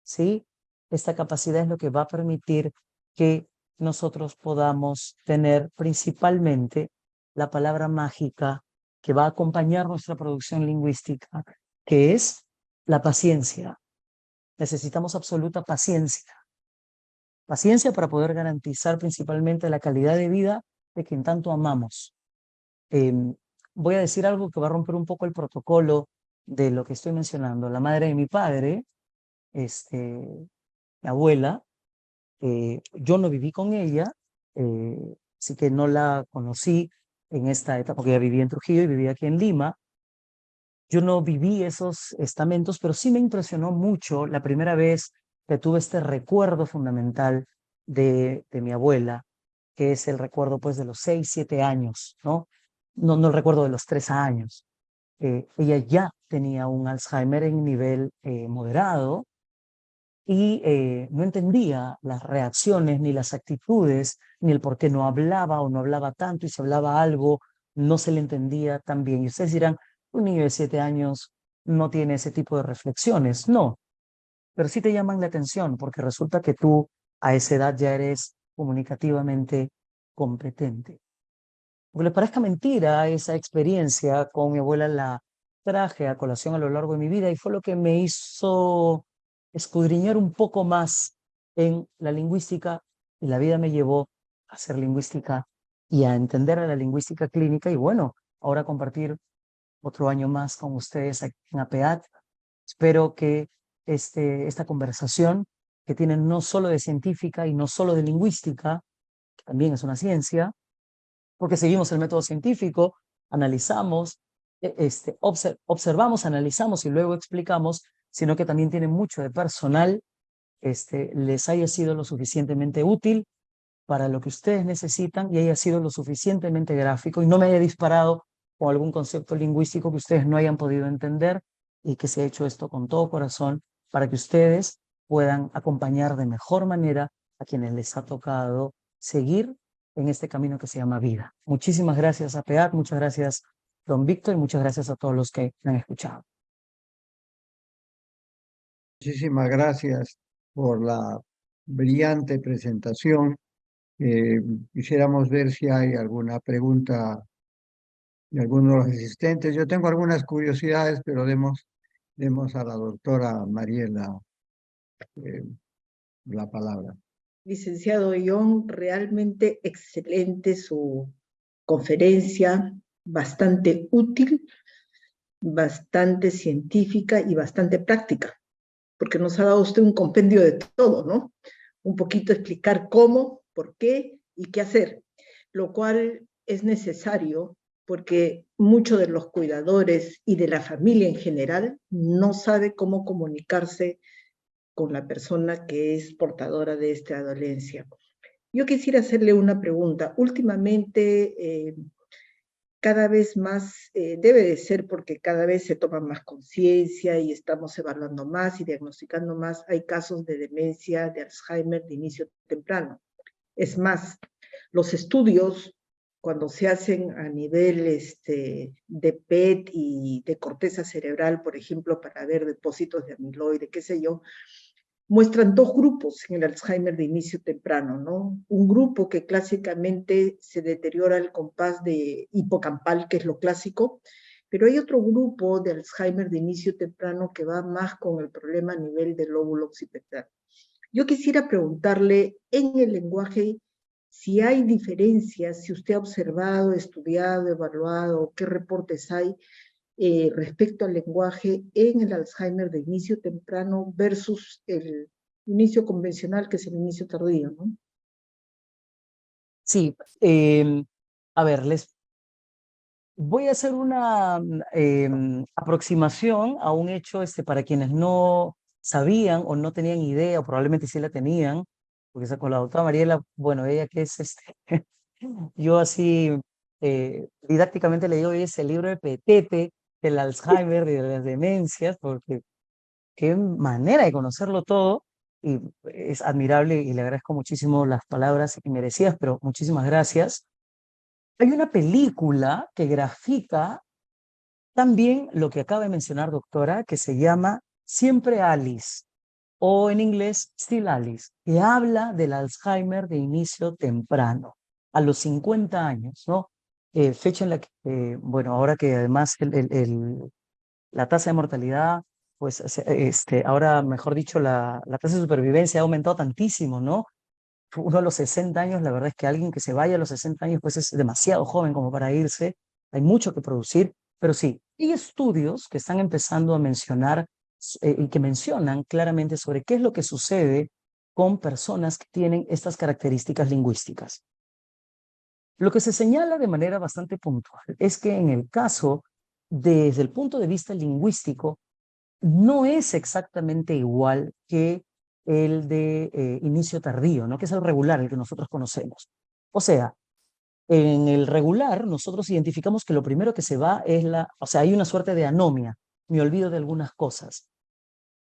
¿sí? Esta capacidad es lo que va a permitir que nosotros podamos tener principalmente la palabra mágica que va a acompañar nuestra producción lingüística, que es la paciencia. Necesitamos absoluta paciencia. Paciencia para poder garantizar principalmente la calidad de vida de quien tanto amamos. Eh, Voy a decir algo que va a romper un poco el protocolo de lo que estoy mencionando. La madre de mi padre, mi abuela, yo no viví con ella, así que no la conocí en esta etapa, porque ella vivía en Trujillo y vivía aquí en Lima. Yo no viví esos estamentos, pero sí me impresionó mucho la primera vez que tuve este recuerdo fundamental de mi abuela, que es el recuerdo pues de los 6, 7 años, ¿no? No el recuerdo de los 3 años. ella ya tenía un Alzheimer en nivel moderado y no entendía las reacciones, ni las actitudes, ni el por qué no hablaba o no hablaba tanto, y si hablaba algo no se le entendía tan bien. Y ustedes dirán, un niño de 7 años no tiene ese tipo de reflexiones. No, pero sí te llaman la atención porque resulta que tú a esa edad ya eres comunicativamente competente. Aunque les parezca mentira, esa experiencia con mi abuela la traje a colación a lo largo de mi vida y fue lo que me hizo escudriñar un poco más en la lingüística, y la vida me llevó a hacer lingüística y a entender a la lingüística clínica, y bueno, ahora compartir otro año más con ustedes aquí en APEAT. Espero que esta conversación, que tiene no solo de científica y no solo de lingüística, que también es una ciencia, porque seguimos el método científico, analizamos, observamos, analizamos y luego explicamos, sino que también tiene mucho de personal, les haya sido lo suficientemente útil para lo que ustedes necesitan y haya sido lo suficientemente gráfico y no me haya disparado con algún concepto lingüístico que ustedes no hayan podido entender, y que se ha hecho esto con todo corazón para que ustedes puedan acompañar de mejor manera a quienes les ha tocado seguir en este camino que se llama vida. Muchísimas gracias a PEAT, muchas gracias don Víctor y muchas gracias a todos los que me han escuchado. Muchísimas gracias por la brillante presentación. Quisiéramos ver si hay alguna pregunta de alguno de los asistentes. Yo tengo algunas curiosidades, pero demos a la doctora Mariela eh, la palabra. Licenciado John, realmente excelente su conferencia, bastante útil, bastante científica y bastante práctica, porque nos ha dado usted un compendio de todo, ¿no? Un poquito explicar cómo, por qué y qué hacer, lo cual es necesario porque muchos de los cuidadores y de la familia en general no sabe cómo comunicarse con la persona que es portadora de esta dolencia. Yo quisiera hacerle una pregunta. Últimamente, cada vez más, debe de ser porque cada vez se toma más conciencia y estamos evaluando más y diagnosticando más, hay casos de demencia, de Alzheimer de inicio temprano. Es más, los estudios, cuando se hacen a nivel de PET y de corteza cerebral, por ejemplo, para ver depósitos de amiloide, qué sé yo, muestran dos grupos en el Alzheimer de inicio temprano, ¿no? Un grupo que clásicamente se deteriora el compás de hipocampal, que es lo clásico, pero hay otro grupo de Alzheimer de inicio temprano que va más con el problema a nivel del lóbulo occipital. Yo quisiera preguntarle en el lenguaje si hay diferencias, si usted ha observado, estudiado, evaluado, qué reportes hay respecto al lenguaje en el Alzheimer de inicio temprano versus el inicio convencional, que es el inicio tardío, ¿no? Sí, a ver, les voy a hacer una aproximación a un hecho para quienes no sabían o no tenían idea, o probablemente sí la tenían, porque con la doctora Mariela, bueno, ella que es yo así didácticamente le digo, es el libro de Petete del Alzheimer, de las demencias, porque qué manera de conocerlo todo, y es admirable y le agradezco muchísimo las palabras merecidas, pero muchísimas gracias. Hay una película que grafica también lo que acaba de mencionar, doctora, que se llama Siempre Alice, o en inglés Still Alice, que habla del Alzheimer de inicio temprano, a los 50 años, ¿no? Fecha en la que, bueno, ahora que además la tasa de mortalidad, pues ahora, mejor dicho, la tasa de supervivencia ha aumentado tantísimo, ¿no? Uno a los 60 años, la verdad es que alguien que se vaya a los 60 años, pues es demasiado joven como para irse, hay mucho que producir, pero sí, hay estudios que están empezando a mencionar y que mencionan claramente sobre qué es lo que sucede con personas que tienen estas características lingüísticas. Lo que se señala de manera bastante puntual es que en el caso, desde el punto de vista lingüístico, no es exactamente igual que el de inicio tardío, ¿no? Que es el regular, el que nosotros conocemos. O sea, En el regular, nosotros identificamos que lo primero que se va es o sea, hay una suerte de anomia, me olvido de algunas cosas,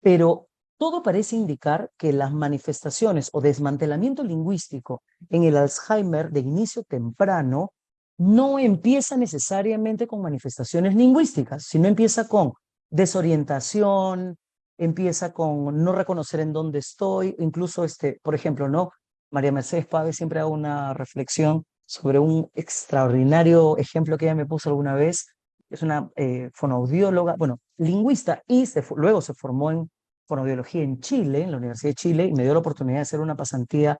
pero todo parece indicar que las manifestaciones o desmantelamiento lingüístico en el Alzheimer de inicio temprano no empieza necesariamente con manifestaciones lingüísticas, sino empieza con desorientación, empieza con no reconocer en dónde estoy, incluso, por ejemplo, ¿no? María Mercedes Pávez siempre hago una reflexión sobre un extraordinario ejemplo que ella me puso alguna vez. Es una fonoaudióloga, bueno, lingüista, y luego se formó en fonoaudiología en Chile, en la Universidad de Chile, y me dio la oportunidad de hacer una pasantía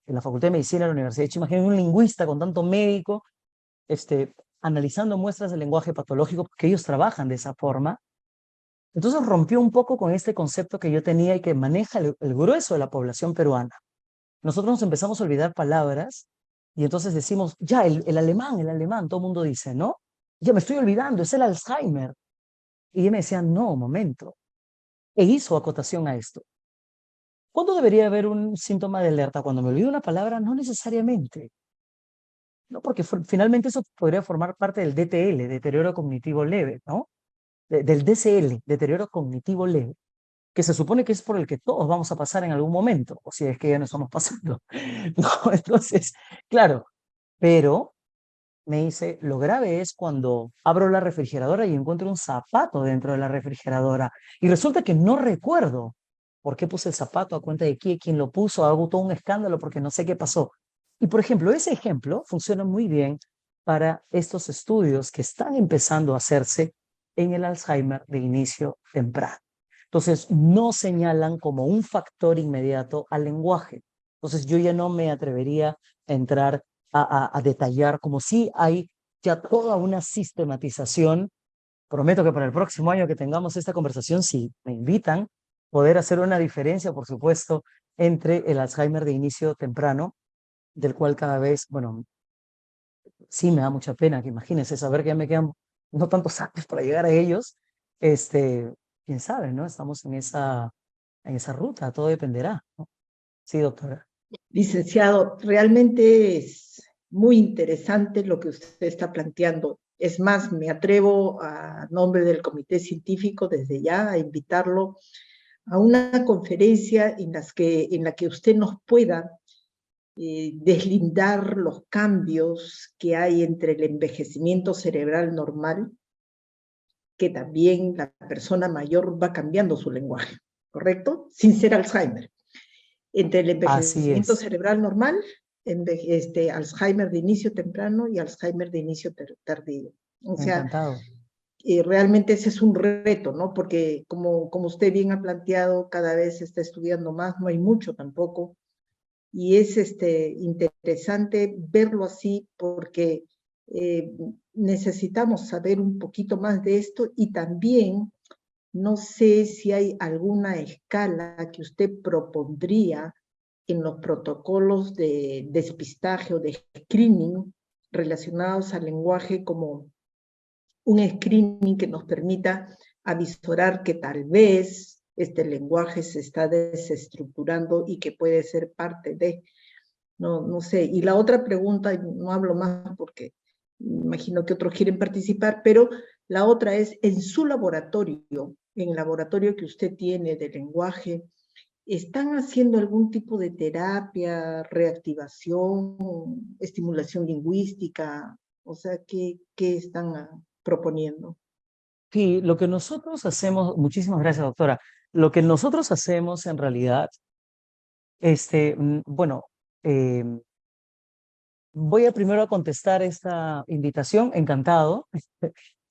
en la Facultad de Medicina de la Universidad de Chile. Imagínense un lingüista con tanto médico, analizando muestras del lenguaje patológico, porque ellos trabajan de esa forma. Entonces rompió un poco con este concepto que yo tenía y que maneja el grueso de la población peruana. Nosotros nos empezamos a olvidar palabras y entonces decimos, ya, el alemán, todo el mundo dice, ¿no? Ya me estoy olvidando, es el Alzheimer. Y ella me decía, no, un momento. E hizo acotación a esto. ¿Cuándo debería haber un síntoma de alerta? Cuando me olvido una palabra, no necesariamente. No, porque finalmente eso podría formar parte del DTL, deterioro cognitivo leve, ¿no? Del DCL, deterioro cognitivo leve, que se supone que es por el que todos vamos a pasar en algún momento, o si es que ya no estamos pasando. No, entonces, claro, pero me dice, lo grave es cuando abro la refrigeradora y encuentro un zapato dentro de la refrigeradora y resulta que no recuerdo por qué puse el zapato, a cuenta de quién lo puso, hago todo un escándalo porque no sé qué pasó. Y por ejemplo, ese ejemplo funciona muy bien para estos estudios que están empezando a hacerse en el Alzheimer de inicio temprano. Entonces, no señalan como un factor inmediato al lenguaje. Entonces, yo ya no me atrevería a entrar a detallar, como si hay ya toda una sistematización. Prometo que para el próximo año que tengamos esta conversación, si me invitan, poder hacer una diferencia, por supuesto, entre el Alzheimer de inicio temprano, del cual cada vez, bueno, sí me da mucha pena, que imagínense saber que ya me quedan no tantos años para llegar a ellos, quién sabe, ¿no? Estamos en esa ruta, todo dependerá, ¿no? Sí, doctora. Licenciado, realmente es muy interesante lo que usted está planteando. Es más, me atrevo a nombre del comité científico desde ya a invitarlo a una conferencia en la que usted nos pueda deslindar los cambios que hay entre el envejecimiento cerebral normal, que también la persona mayor va cambiando su lenguaje, ¿correcto? Sin ser Alzheimer. Entre el Así envejecimiento es. cerebral normal, Alzheimer de inicio temprano y Alzheimer de inicio tardío. O sea, Encantado. realmente ese es un reto, ¿no? Porque como usted bien ha planteado, cada vez se está estudiando más, no hay mucho tampoco, y es interesante verlo así porque necesitamos saber un poquito más de esto y también no sé si hay alguna escala que usted propondría en los protocolos de despistaje o de screening relacionados al lenguaje, como un screening que nos permita avisorar que tal vez este lenguaje se está desestructurando y que puede ser parte de, no sé. Y la otra pregunta, y no hablo más porque imagino que otros quieren participar, pero la otra es, en su laboratorio, en el laboratorio que usted tiene de lenguaje, ¿están haciendo algún tipo de terapia, reactivación, estimulación lingüística? O sea, ¿qué están proponiendo? Sí, lo que nosotros hacemos, muchísimas gracias, doctora. Lo que nosotros hacemos en realidad, bueno, eh, voy a primero a contestar esta invitación, encantado,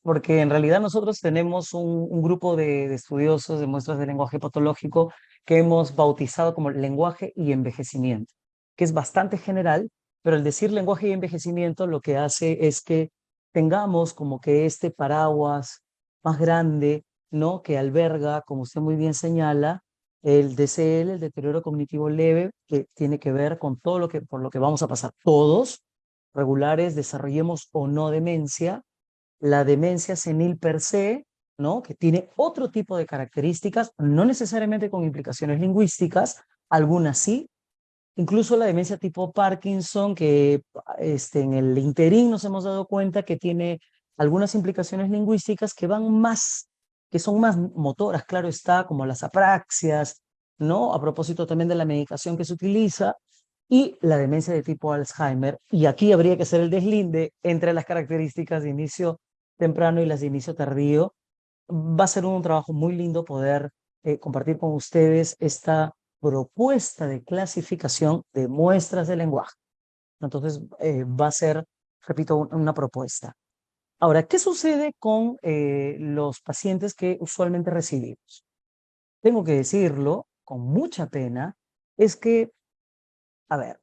porque en realidad nosotros tenemos un grupo de estudiosos de muestras de lenguaje patológico que hemos bautizado como lenguaje y envejecimiento, que es bastante general, pero el decir lenguaje y envejecimiento lo que hace es que tengamos como que este paraguas más grande, ¿no? Que alberga, como usted muy bien señala, el DCL, el deterioro cognitivo leve, que tiene que ver con todo lo que, por lo que vamos a pasar todos, regulares, desarrollemos o no demencia, la demencia senil per se, ¿no? Que tiene otro tipo de características, no necesariamente con implicaciones lingüísticas, algunas sí, incluso la demencia tipo Parkinson, que en el interín nos hemos dado cuenta que tiene algunas implicaciones lingüísticas que van más, que son más motoras, claro está, como las apraxias, ¿no? A propósito también de la medicación que se utiliza, y la demencia de tipo Alzheimer. Y aquí habría que hacer el deslinde entre las características de inicio temprano y las de inicio tardío. Va a ser un trabajo muy lindo poder compartir con ustedes esta propuesta de clasificación de muestras de lenguaje. Entonces, va a ser, repito, una propuesta. Ahora, ¿qué sucede con los pacientes que usualmente recibimos? Tengo que decirlo con mucha pena, es que, a ver,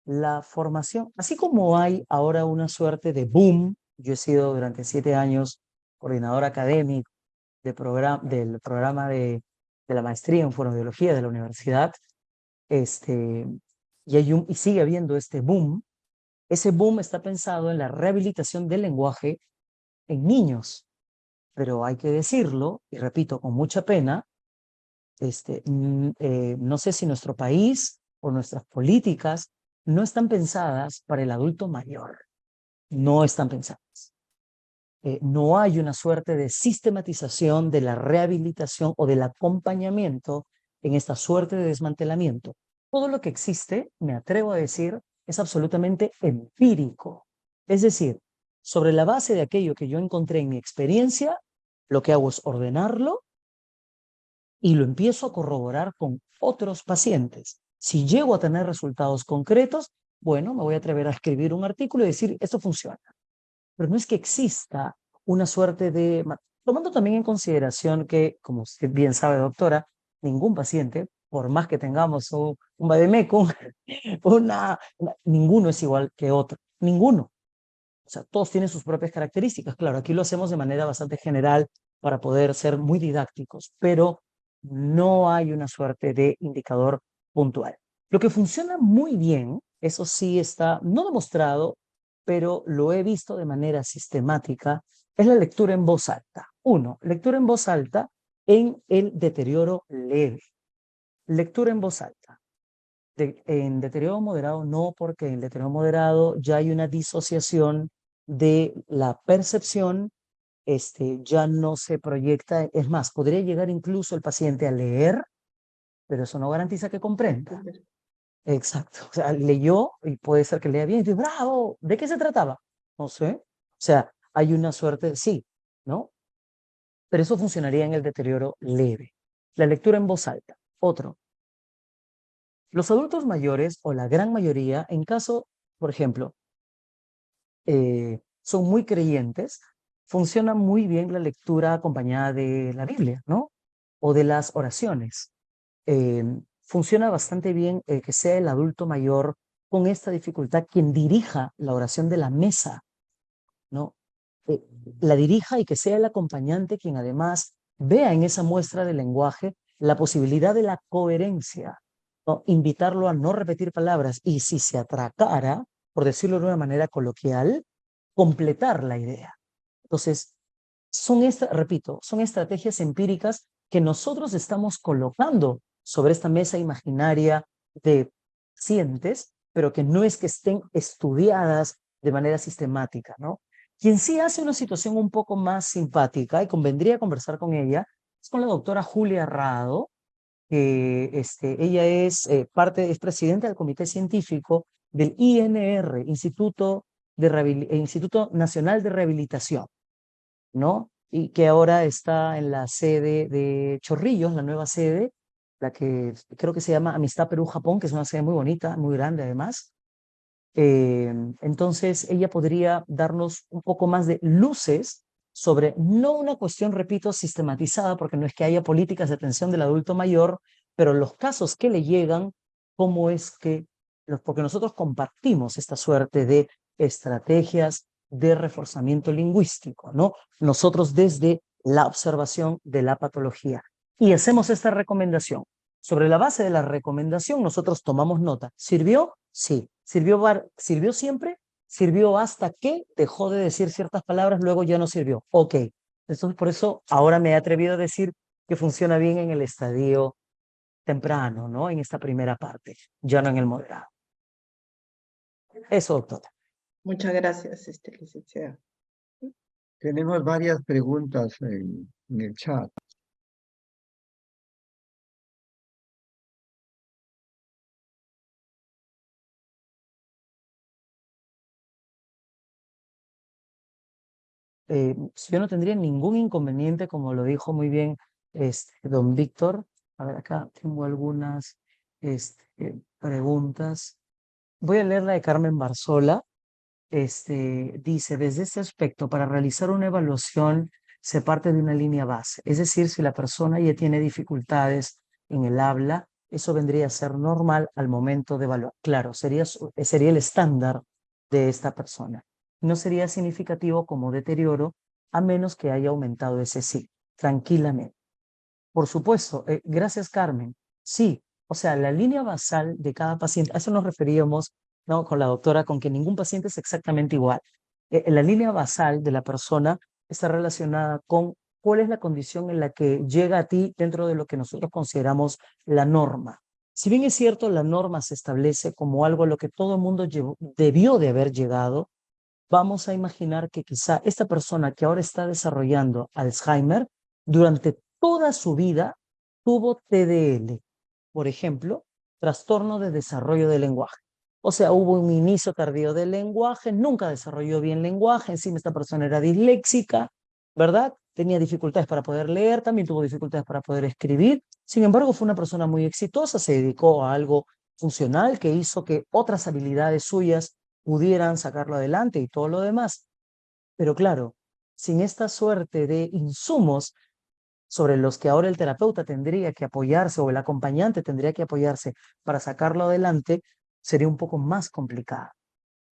la formación, así como hay ahora una suerte de boom, yo he sido durante 7 años coordinador académico del programa de la maestría en fonoaudiología de la universidad, y sigue habiendo este boom. Ese boom está pensado en la rehabilitación del lenguaje en niños, pero hay que decirlo, y repito con mucha pena, no sé si nuestro país o nuestras políticas no están pensadas para el adulto mayor, no están pensadas. No hay una suerte de sistematización de la rehabilitación o del acompañamiento en esta suerte de desmantelamiento. Todo lo que existe, me atrevo a decir, es absolutamente empírico. Es decir, sobre la base de aquello que yo encontré en mi experiencia, lo que hago es ordenarlo y lo empiezo a corroborar con otros pacientes. Si llego a tener resultados concretos, bueno, me voy a atrever a escribir un artículo y decir, esto funciona. Pero no es que exista una suerte de, tomando también en consideración que, como usted bien sabe, doctora, ningún paciente, por más que tengamos un vademécum, ninguno es igual que otro, ninguno. O sea, todos tienen sus propias características. Claro, aquí lo hacemos de manera bastante general para poder ser muy didácticos, pero no hay una suerte de indicador puntual. Lo que funciona muy bien, eso sí está no demostrado, pero lo he visto de manera sistemática, es la lectura en voz alta. Uno, lectura en voz alta en el deterioro leve. Lectura en voz alta. En deterioro moderado no, porque en deterioro moderado ya hay una disociación de la percepción, ya no se proyecta, es más, podría llegar incluso el paciente a leer, pero eso no garantiza que comprenda. Exacto, o sea, leyó y puede ser que lea bien y dice, bravo, ¿de qué se trataba? No sé, o sea, hay una suerte, sí, ¿no? Pero eso funcionaría en el deterioro leve. La lectura en voz alta. Otro, los adultos mayores o la gran mayoría, en caso, por ejemplo, son muy creyentes, funciona muy bien la lectura acompañada de la Biblia, ¿no? O de las oraciones. Funciona bastante bien que sea el adulto mayor con esta dificultad quien dirija la oración de la mesa, ¿no? Eh, la dirija y que sea el acompañante quien además vea en esa muestra de lenguaje la posibilidad de la coherencia, ¿no? Invitarlo a no repetir palabras y si se atracara, por decirlo de una manera coloquial, completar la idea. Entonces, repito, son estrategias empíricas que nosotros estamos colocando sobre esta mesa imaginaria de pacientes, pero que no es que estén estudiadas de manera sistemática, ¿no? Quien sí hace una situación un poco más simpática y convendría conversar con ella es con la doctora Julia Rado, que ella es presidenta del comité científico del INR, Instituto Nacional de Rehabilitación, ¿no? Y que ahora está en la sede de Chorrillos, la nueva sede, la que creo que se llama Amistad Perú-Japón, que es una sede muy bonita, muy grande además. Entonces, ella podría darnos un poco más de luces sobre, no una cuestión, repito, sistematizada, porque no es que haya políticas de atención del adulto mayor, pero los casos que le llegan, cómo es que, porque nosotros compartimos esta suerte de estrategias de reforzamiento lingüístico, ¿no? Nosotros desde la observación de la patología. Y hacemos esta recomendación. Sobre la base de la recomendación, nosotros tomamos nota. ¿Sirvió? Sí. ¿Sirvió siempre? Sirvió hasta que dejó de decir ciertas palabras, luego ya no sirvió. Ok. Entonces, por eso ahora me he atrevido a decir que funciona bien en el estadio temprano, ¿no? En esta primera parte, ya no en el moderado. Eso, doctora. Muchas gracias, licenciada. Tenemos varias preguntas en el chat. Yo no tendría ningún inconveniente, como lo dijo muy bien don Víctor. A ver, acá tengo algunas preguntas. Voy a leer la de Carmen Barzola. Dice, desde este aspecto, para realizar una evaluación se parte de una línea base. Es decir, si la persona ya tiene dificultades en el habla, eso vendría a ser normal al momento de evaluar. Claro, sería el estándar de esta persona. No sería significativo como deterioro a menos que haya aumentado ese sí, tranquilamente. Por supuesto, gracias Carmen. Sí, o sea, la línea basal de cada paciente, a eso nos referíamos, ¿no? Con la doctora, con que ningún paciente es exactamente igual. La línea basal de la persona está relacionada con cuál es la condición en la que llega a ti dentro de lo que nosotros consideramos la norma. Si bien es cierto, la norma se establece como algo a lo que todo el mundo debió de haber llegado, vamos a imaginar que quizá esta persona que ahora está desarrollando Alzheimer, durante toda su vida tuvo TDL, por ejemplo, trastorno de desarrollo del lenguaje. O sea, hubo un inicio tardío del lenguaje, nunca desarrolló bien lenguaje, encima esta persona era disléxica, ¿verdad? Tenía dificultades para poder leer, también tuvo dificultades para poder escribir. Sin embargo, fue una persona muy exitosa, se dedicó a algo funcional que hizo que otras habilidades suyas pudieran sacarlo adelante y todo lo demás. Pero claro, sin esta suerte de insumos sobre los que ahora el terapeuta tendría que apoyarse o el acompañante tendría que apoyarse para sacarlo adelante, sería un poco más complicado.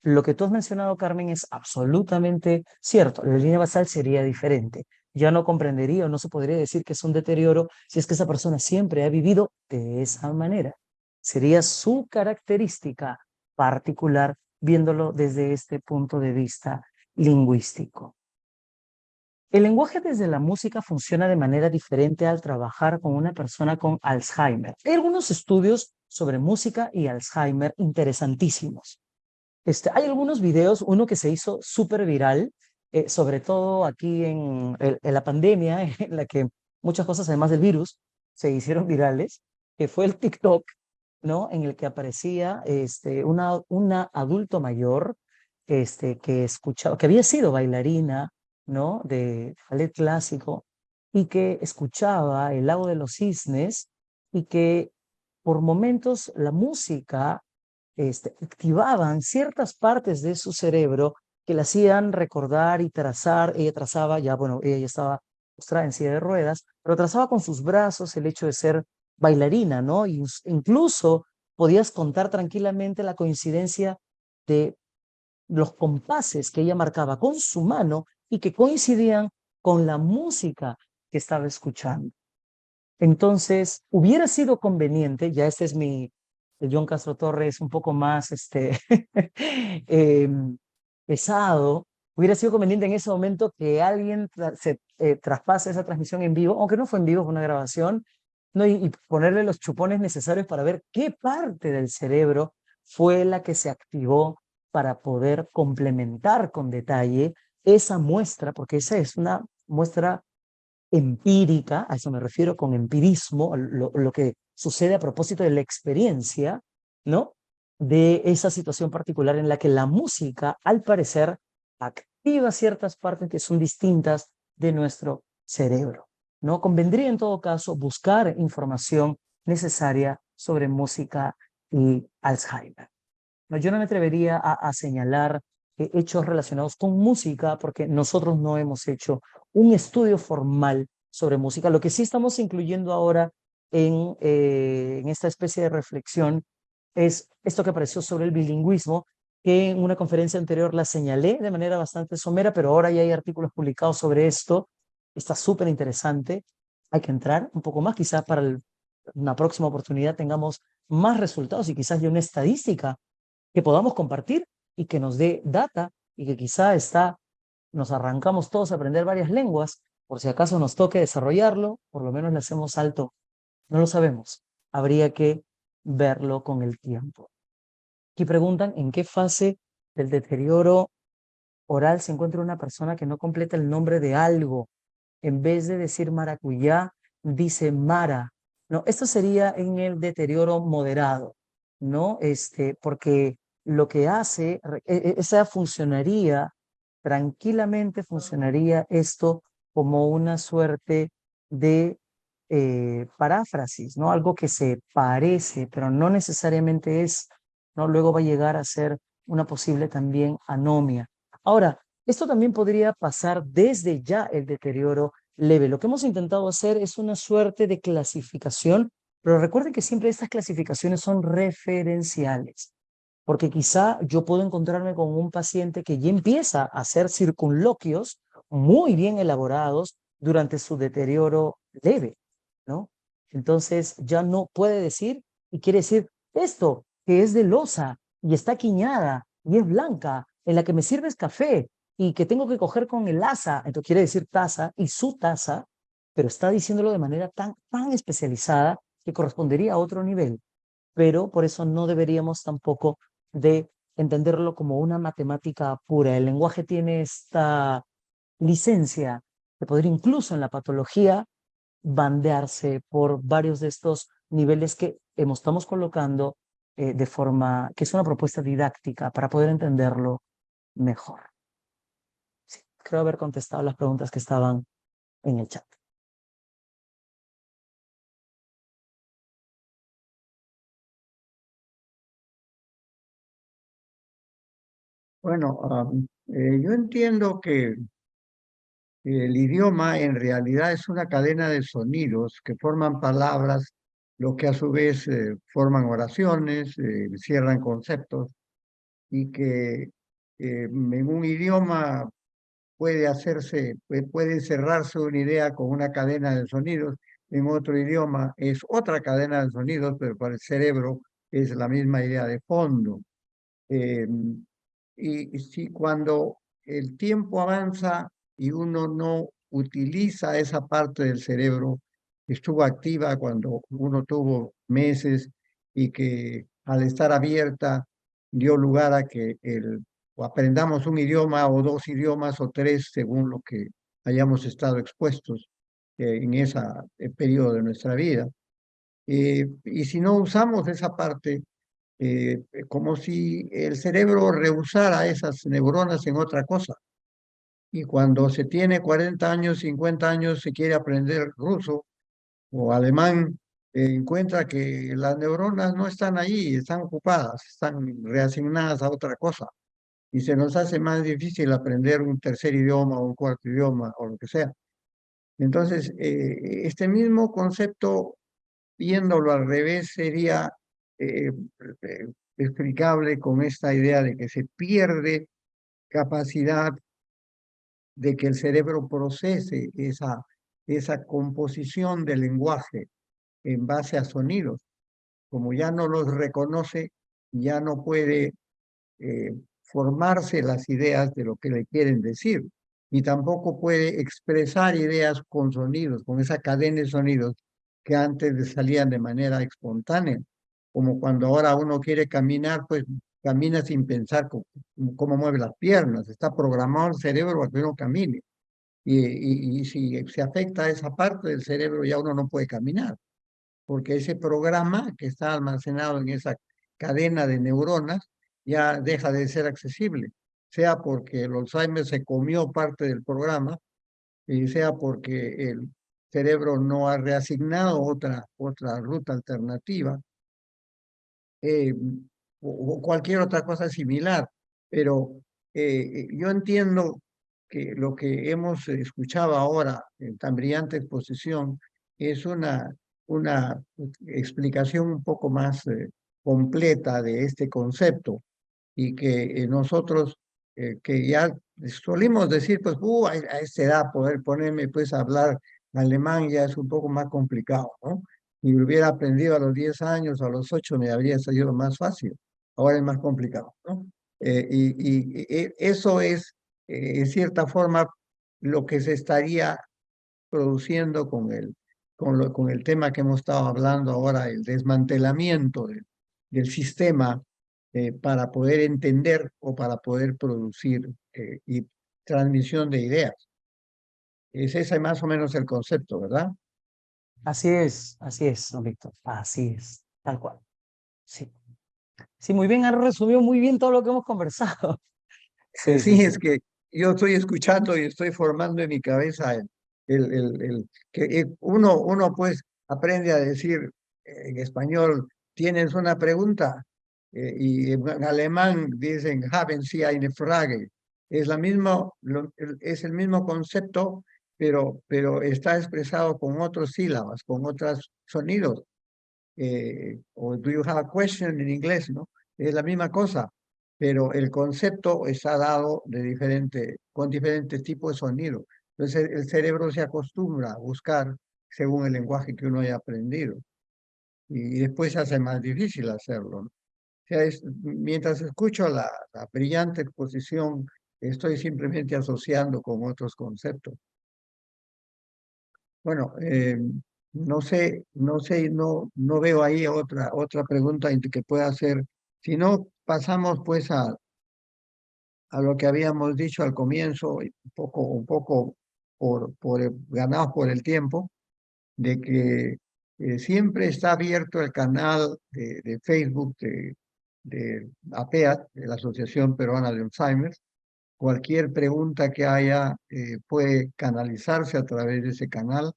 Lo que tú has mencionado, Carmen, es absolutamente cierto. La línea basal sería diferente. Ya no comprendería o no se podría decir que es un deterioro si es que esa persona siempre ha vivido de esa manera. Sería su característica particular viéndolo desde este punto de vista lingüístico. El lenguaje desde la música funciona de manera diferente al trabajar con una persona con Alzheimer. Hay algunos estudios sobre música y Alzheimer interesantísimos. Hay algunos videos, uno que se hizo súper viral, sobre todo aquí en la pandemia, en la que muchas cosas, además del virus, se hicieron virales, que fue el TikTok, ¿no? En el que aparecía una adulto mayor que escuchaba, que había sido bailarina, ¿no? De ballet clásico y que escuchaba El Lago de los Cisnes y que por momentos la música activaban ciertas partes de su cerebro que le hacían recordar y trazar. Ella trazaba, ya bueno, ella ya estaba postrada en silla de ruedas, pero trazaba con sus brazos el hecho de ser bailarina, ¿no? Y incluso podías contar tranquilamente la coincidencia de los compases que ella marcaba con su mano y que coincidían con la música que estaba escuchando. Entonces, hubiera sido conveniente, ya este es el John Castro Torres un poco más pesado, hubiera sido conveniente en ese momento que alguien se traspase esa transmisión en vivo, aunque no fue en vivo, fue una grabación, ¿no? Y ponerle los chupones necesarios para ver qué parte del cerebro fue la que se activó para poder complementar con detalle esa muestra, porque esa es una muestra empírica, a eso me refiero con empirismo, lo que sucede a propósito de la experiencia, ¿no? De esa situación particular en la que la música, al parecer, activa ciertas partes que son distintas de nuestro cerebro, ¿no? Convendría en todo caso buscar información necesaria sobre música y Alzheimer. No, yo no me atrevería a señalar hechos relacionados con música porque nosotros no hemos hecho un estudio formal sobre música. Lo que sí estamos incluyendo ahora en esta especie de reflexión es esto que apareció sobre el bilingüismo, que en una conferencia anterior la señalé de manera bastante somera, pero ahora ya hay artículos publicados sobre esto. Está súper interesante. Hay que entrar un poco más, quizás para una próxima oportunidad tengamos más resultados y quizás ya una estadística que podamos compartir y que nos dé data y que quizá nos arrancamos todos a aprender varias lenguas, por si acaso nos toque desarrollarlo, por lo menos le hacemos salto, no lo sabemos, habría que verlo con el tiempo. Aquí preguntan en qué fase del deterioro oral se encuentra una persona que no completa el nombre de algo. En vez de decir maracuyá, dice mara. No, esto sería en el deterioro moderado, ¿no? Porque lo que hace, esa funcionaría, tranquilamente funcionaría esto como una suerte de paráfrasis, ¿no? Algo que se parece, pero no necesariamente es, ¿no? Luego va a llegar a ser una posible también anomia. Ahora, esto también podría pasar desde ya el deterioro leve. Lo que hemos intentado hacer es una suerte de clasificación, pero recuerden que siempre estas clasificaciones son referenciales, porque quizá yo puedo encontrarme con un paciente que ya empieza a hacer circunloquios muy bien elaborados durante su deterioro leve, ¿no? Entonces ya no puede decir, y quiere decir esto, que es de loza y está quiñada y es blanca, en la que me sirves café y que tengo que coger con el asa, entonces quiere decir taza y su taza, pero está diciéndolo de manera tan especializada que correspondería a otro nivel. Pero por eso no deberíamos tampoco de entenderlo como una matemática pura. El lenguaje tiene esta licencia de poder incluso en la patología bandearse por varios de estos niveles que estamos colocando de forma que es una propuesta didáctica para poder entenderlo mejor. Sí, creo haber contestado las preguntas que estaban en el chat. Bueno, yo entiendo que el idioma en realidad es una cadena de sonidos que forman palabras, lo que a su vez forman oraciones, cierran conceptos y que en un idioma puede cerrarse una idea con una cadena de sonidos, en otro idioma es otra cadena de sonidos, pero para el cerebro es la misma idea de fondo. Eh, y si cuando el tiempo avanza y uno no utiliza esa parte del cerebro que estuvo activa cuando uno tuvo meses y que al estar abierta dio lugar a que o aprendamos un idioma o dos idiomas o tres según lo que hayamos estado expuestos en ese periodo de nuestra vida. Y si no usamos esa parte, como si el cerebro rehusara esas neuronas en otra cosa. Y cuando se tiene 40 años, 50 años, se quiere aprender ruso o alemán, encuentra que las neuronas no están ahí, están ocupadas, están reasignadas a otra cosa. Y se nos hace más difícil aprender un tercer idioma o un cuarto idioma o lo que sea. Entonces, este mismo concepto viéndolo al revés, sería eh, eh, explicable con esta idea de que se pierde capacidad de que el cerebro procese esa composición del lenguaje en base a sonidos. Como ya no los reconoce, ya no puede formarse las ideas de lo que le quieren decir, y tampoco puede expresar ideas con sonidos, con esa cadena de sonidos que antes salían de manera espontánea, como cuando ahora uno quiere caminar, pues camina sin pensar cómo mueve las piernas, está programado el cerebro a que uno camine, y si se afecta esa parte del cerebro ya uno no puede caminar, porque ese programa que está almacenado en esa cadena de neuronas ya deja de ser accesible, sea porque el Alzheimer se comió parte del programa, y sea porque el cerebro no ha reasignado otra ruta alternativa, eh, o cualquier otra cosa similar. Pero yo entiendo que lo que hemos escuchado ahora en tan brillante exposición es una explicación un poco más completa de este concepto, y que nosotros que ya solimos decir, pues, a esta edad poder ponerme pues a hablar alemán ya es un poco más complicado, ¿no? Y hubiera aprendido a los 10 años, a los 8 me habría salido más fácil. Ahora es más complicado, ¿no? Eso es, en cierta forma, lo que se estaría produciendo con con el tema que hemos estado hablando ahora, el desmantelamiento del sistema para poder entender o para poder producir y transmisión de ideas. Es ese más o menos el concepto, ¿verdad? así es, don Víctor, así es, tal cual. Sí, sí, muy bien, ha resumido muy bien todo lo que hemos conversado. Sí, sí, Sí, sí. es que yo estoy escuchando y estoy formando en mi cabeza que uno pues aprende a decir en español, ¿tienes una pregunta? Y en alemán dicen, haben Sie eine Frage. Es es el mismo concepto, pero está expresado con otras sílabas, con otros sonidos. O do you have a question en inglés, ¿no? Es la misma cosa, pero el concepto está dado con diferentes tipos de sonido. Entonces el cerebro se acostumbra a buscar según el lenguaje que uno haya aprendido y después se hace más difícil hacerlo, ¿no? O sea, mientras escucho la brillante exposición, estoy simplemente asociando con otros conceptos. Bueno, no veo ahí otra pregunta que pueda hacer. Si no, pasamos pues a lo que habíamos dicho al comienzo, y un poco ganados por el tiempo, de que siempre está abierto el canal de Facebook de APEAT, de la Asociación Peruana de Alzheimer. Cualquier pregunta que haya puede canalizarse a través de ese canal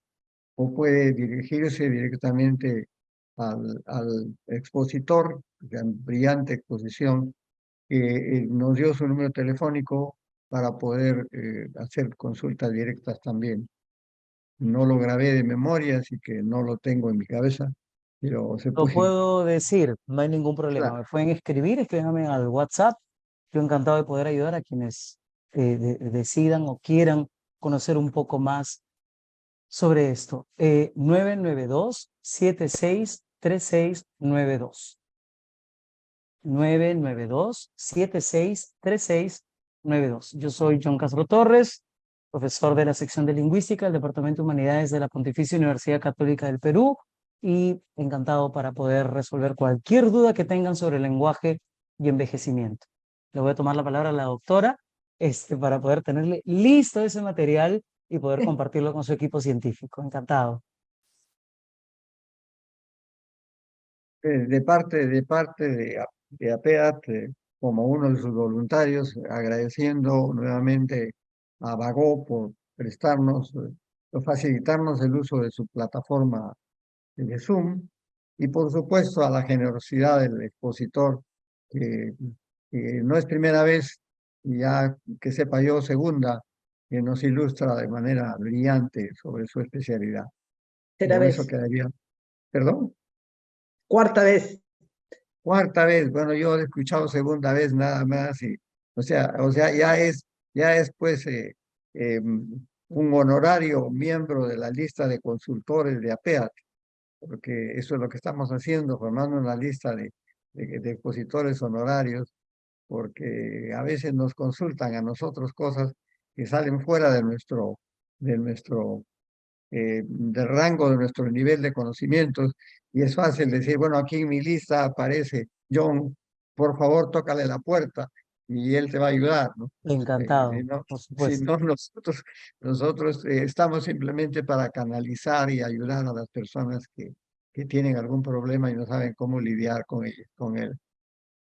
o puede dirigirse directamente al expositor, de brillante exposición, que nos dio su número telefónico para poder hacer consultas directas también. No lo grabé de memoria, así que no lo tengo en mi cabeza, pero se Lo puede. puedo decir, no hay ningún problema. Claro. Me pueden escribir, escríbanme al WhatsApp. Yo encantado de poder ayudar a quienes decidan o quieran conocer un poco más sobre esto. 992-763692. 992-763692. Yo soy John Castro Torres, profesor de la sección de Lingüística del Departamento de Humanidades de la Pontificia Universidad Católica del Perú y encantado para poder resolver cualquier duda que tengan sobre el lenguaje y envejecimiento. Le voy a tomar la palabra a la doctora para poder tenerle listo ese material y poder compartirlo con su equipo científico. Encantado. De APEAT, como uno de sus voluntarios, agradeciendo nuevamente a Bagó por prestarnos, por facilitarnos el uso de su plataforma de Zoom, y por supuesto a la generosidad del expositor, que, que no es primera vez, y ya que sepa yo, segunda, que nos ilustra de manera brillante sobre su especialidad. Tercera Con eso vez, quedaría. ¿Perdón? cuarta vez. Cuarta vez, bueno, yo he escuchado segunda vez nada más, y, o sea, ya es pues un honorario miembro de la lista de consultores de APEAT, porque eso es lo que estamos haciendo, formando una lista de expositores honorarios, porque a veces nos consultan a nosotros cosas que salen fuera del rango de nuestro nivel de conocimientos, y es fácil decir, bueno, aquí en mi lista aparece John, por favor, tócale la puerta y él te va a ayudar, ¿no? Encantado, No, por si supuesto. no, nosotros estamos simplemente para canalizar y ayudar a las personas que tienen algún problema y no saben cómo lidiar con él.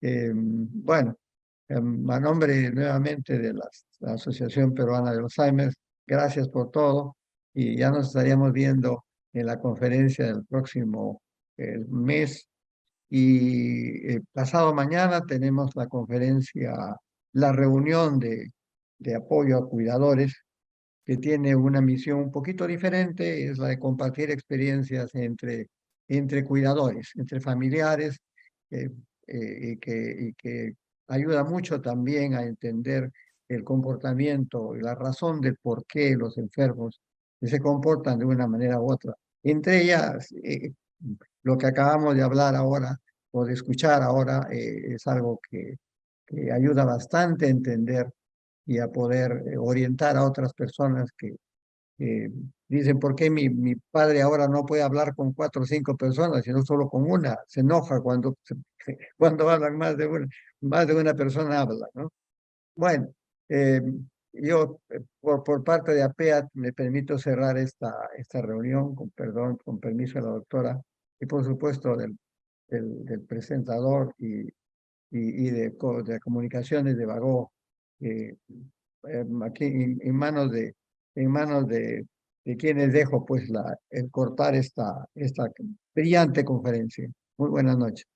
Bueno, a nombre nuevamente de la Asociación Peruana de Alzheimer, gracias por todo y ya nos estaríamos viendo en la conferencia del próximo mes. Y pasado mañana tenemos la conferencia, la reunión de apoyo a cuidadores, que tiene una misión un poquito diferente, es la de compartir experiencias entre cuidadores, entre familiares, eh, y que ayuda mucho también a entender el comportamiento y la razón de por qué los enfermos se comportan de una manera u otra. Entre ellas, lo que acabamos de hablar ahora o de escuchar ahora es algo que ayuda bastante a entender y a poder orientar a otras personas que dicen, ¿por qué mi padre ahora no puede hablar con 4 o 5 personas, sino solo con una? Se enoja cuando, cuando hablan más de una persona habla, ¿no? Bueno, eh, yo por parte de APEAT me permito cerrar esta reunión, con perdón, con permiso de la doctora, y por supuesto del presentador y de comunicaciones de Bagó, aquí en manos de quienes dejo pues el cortar esta brillante conferencia. Muy buenas noches.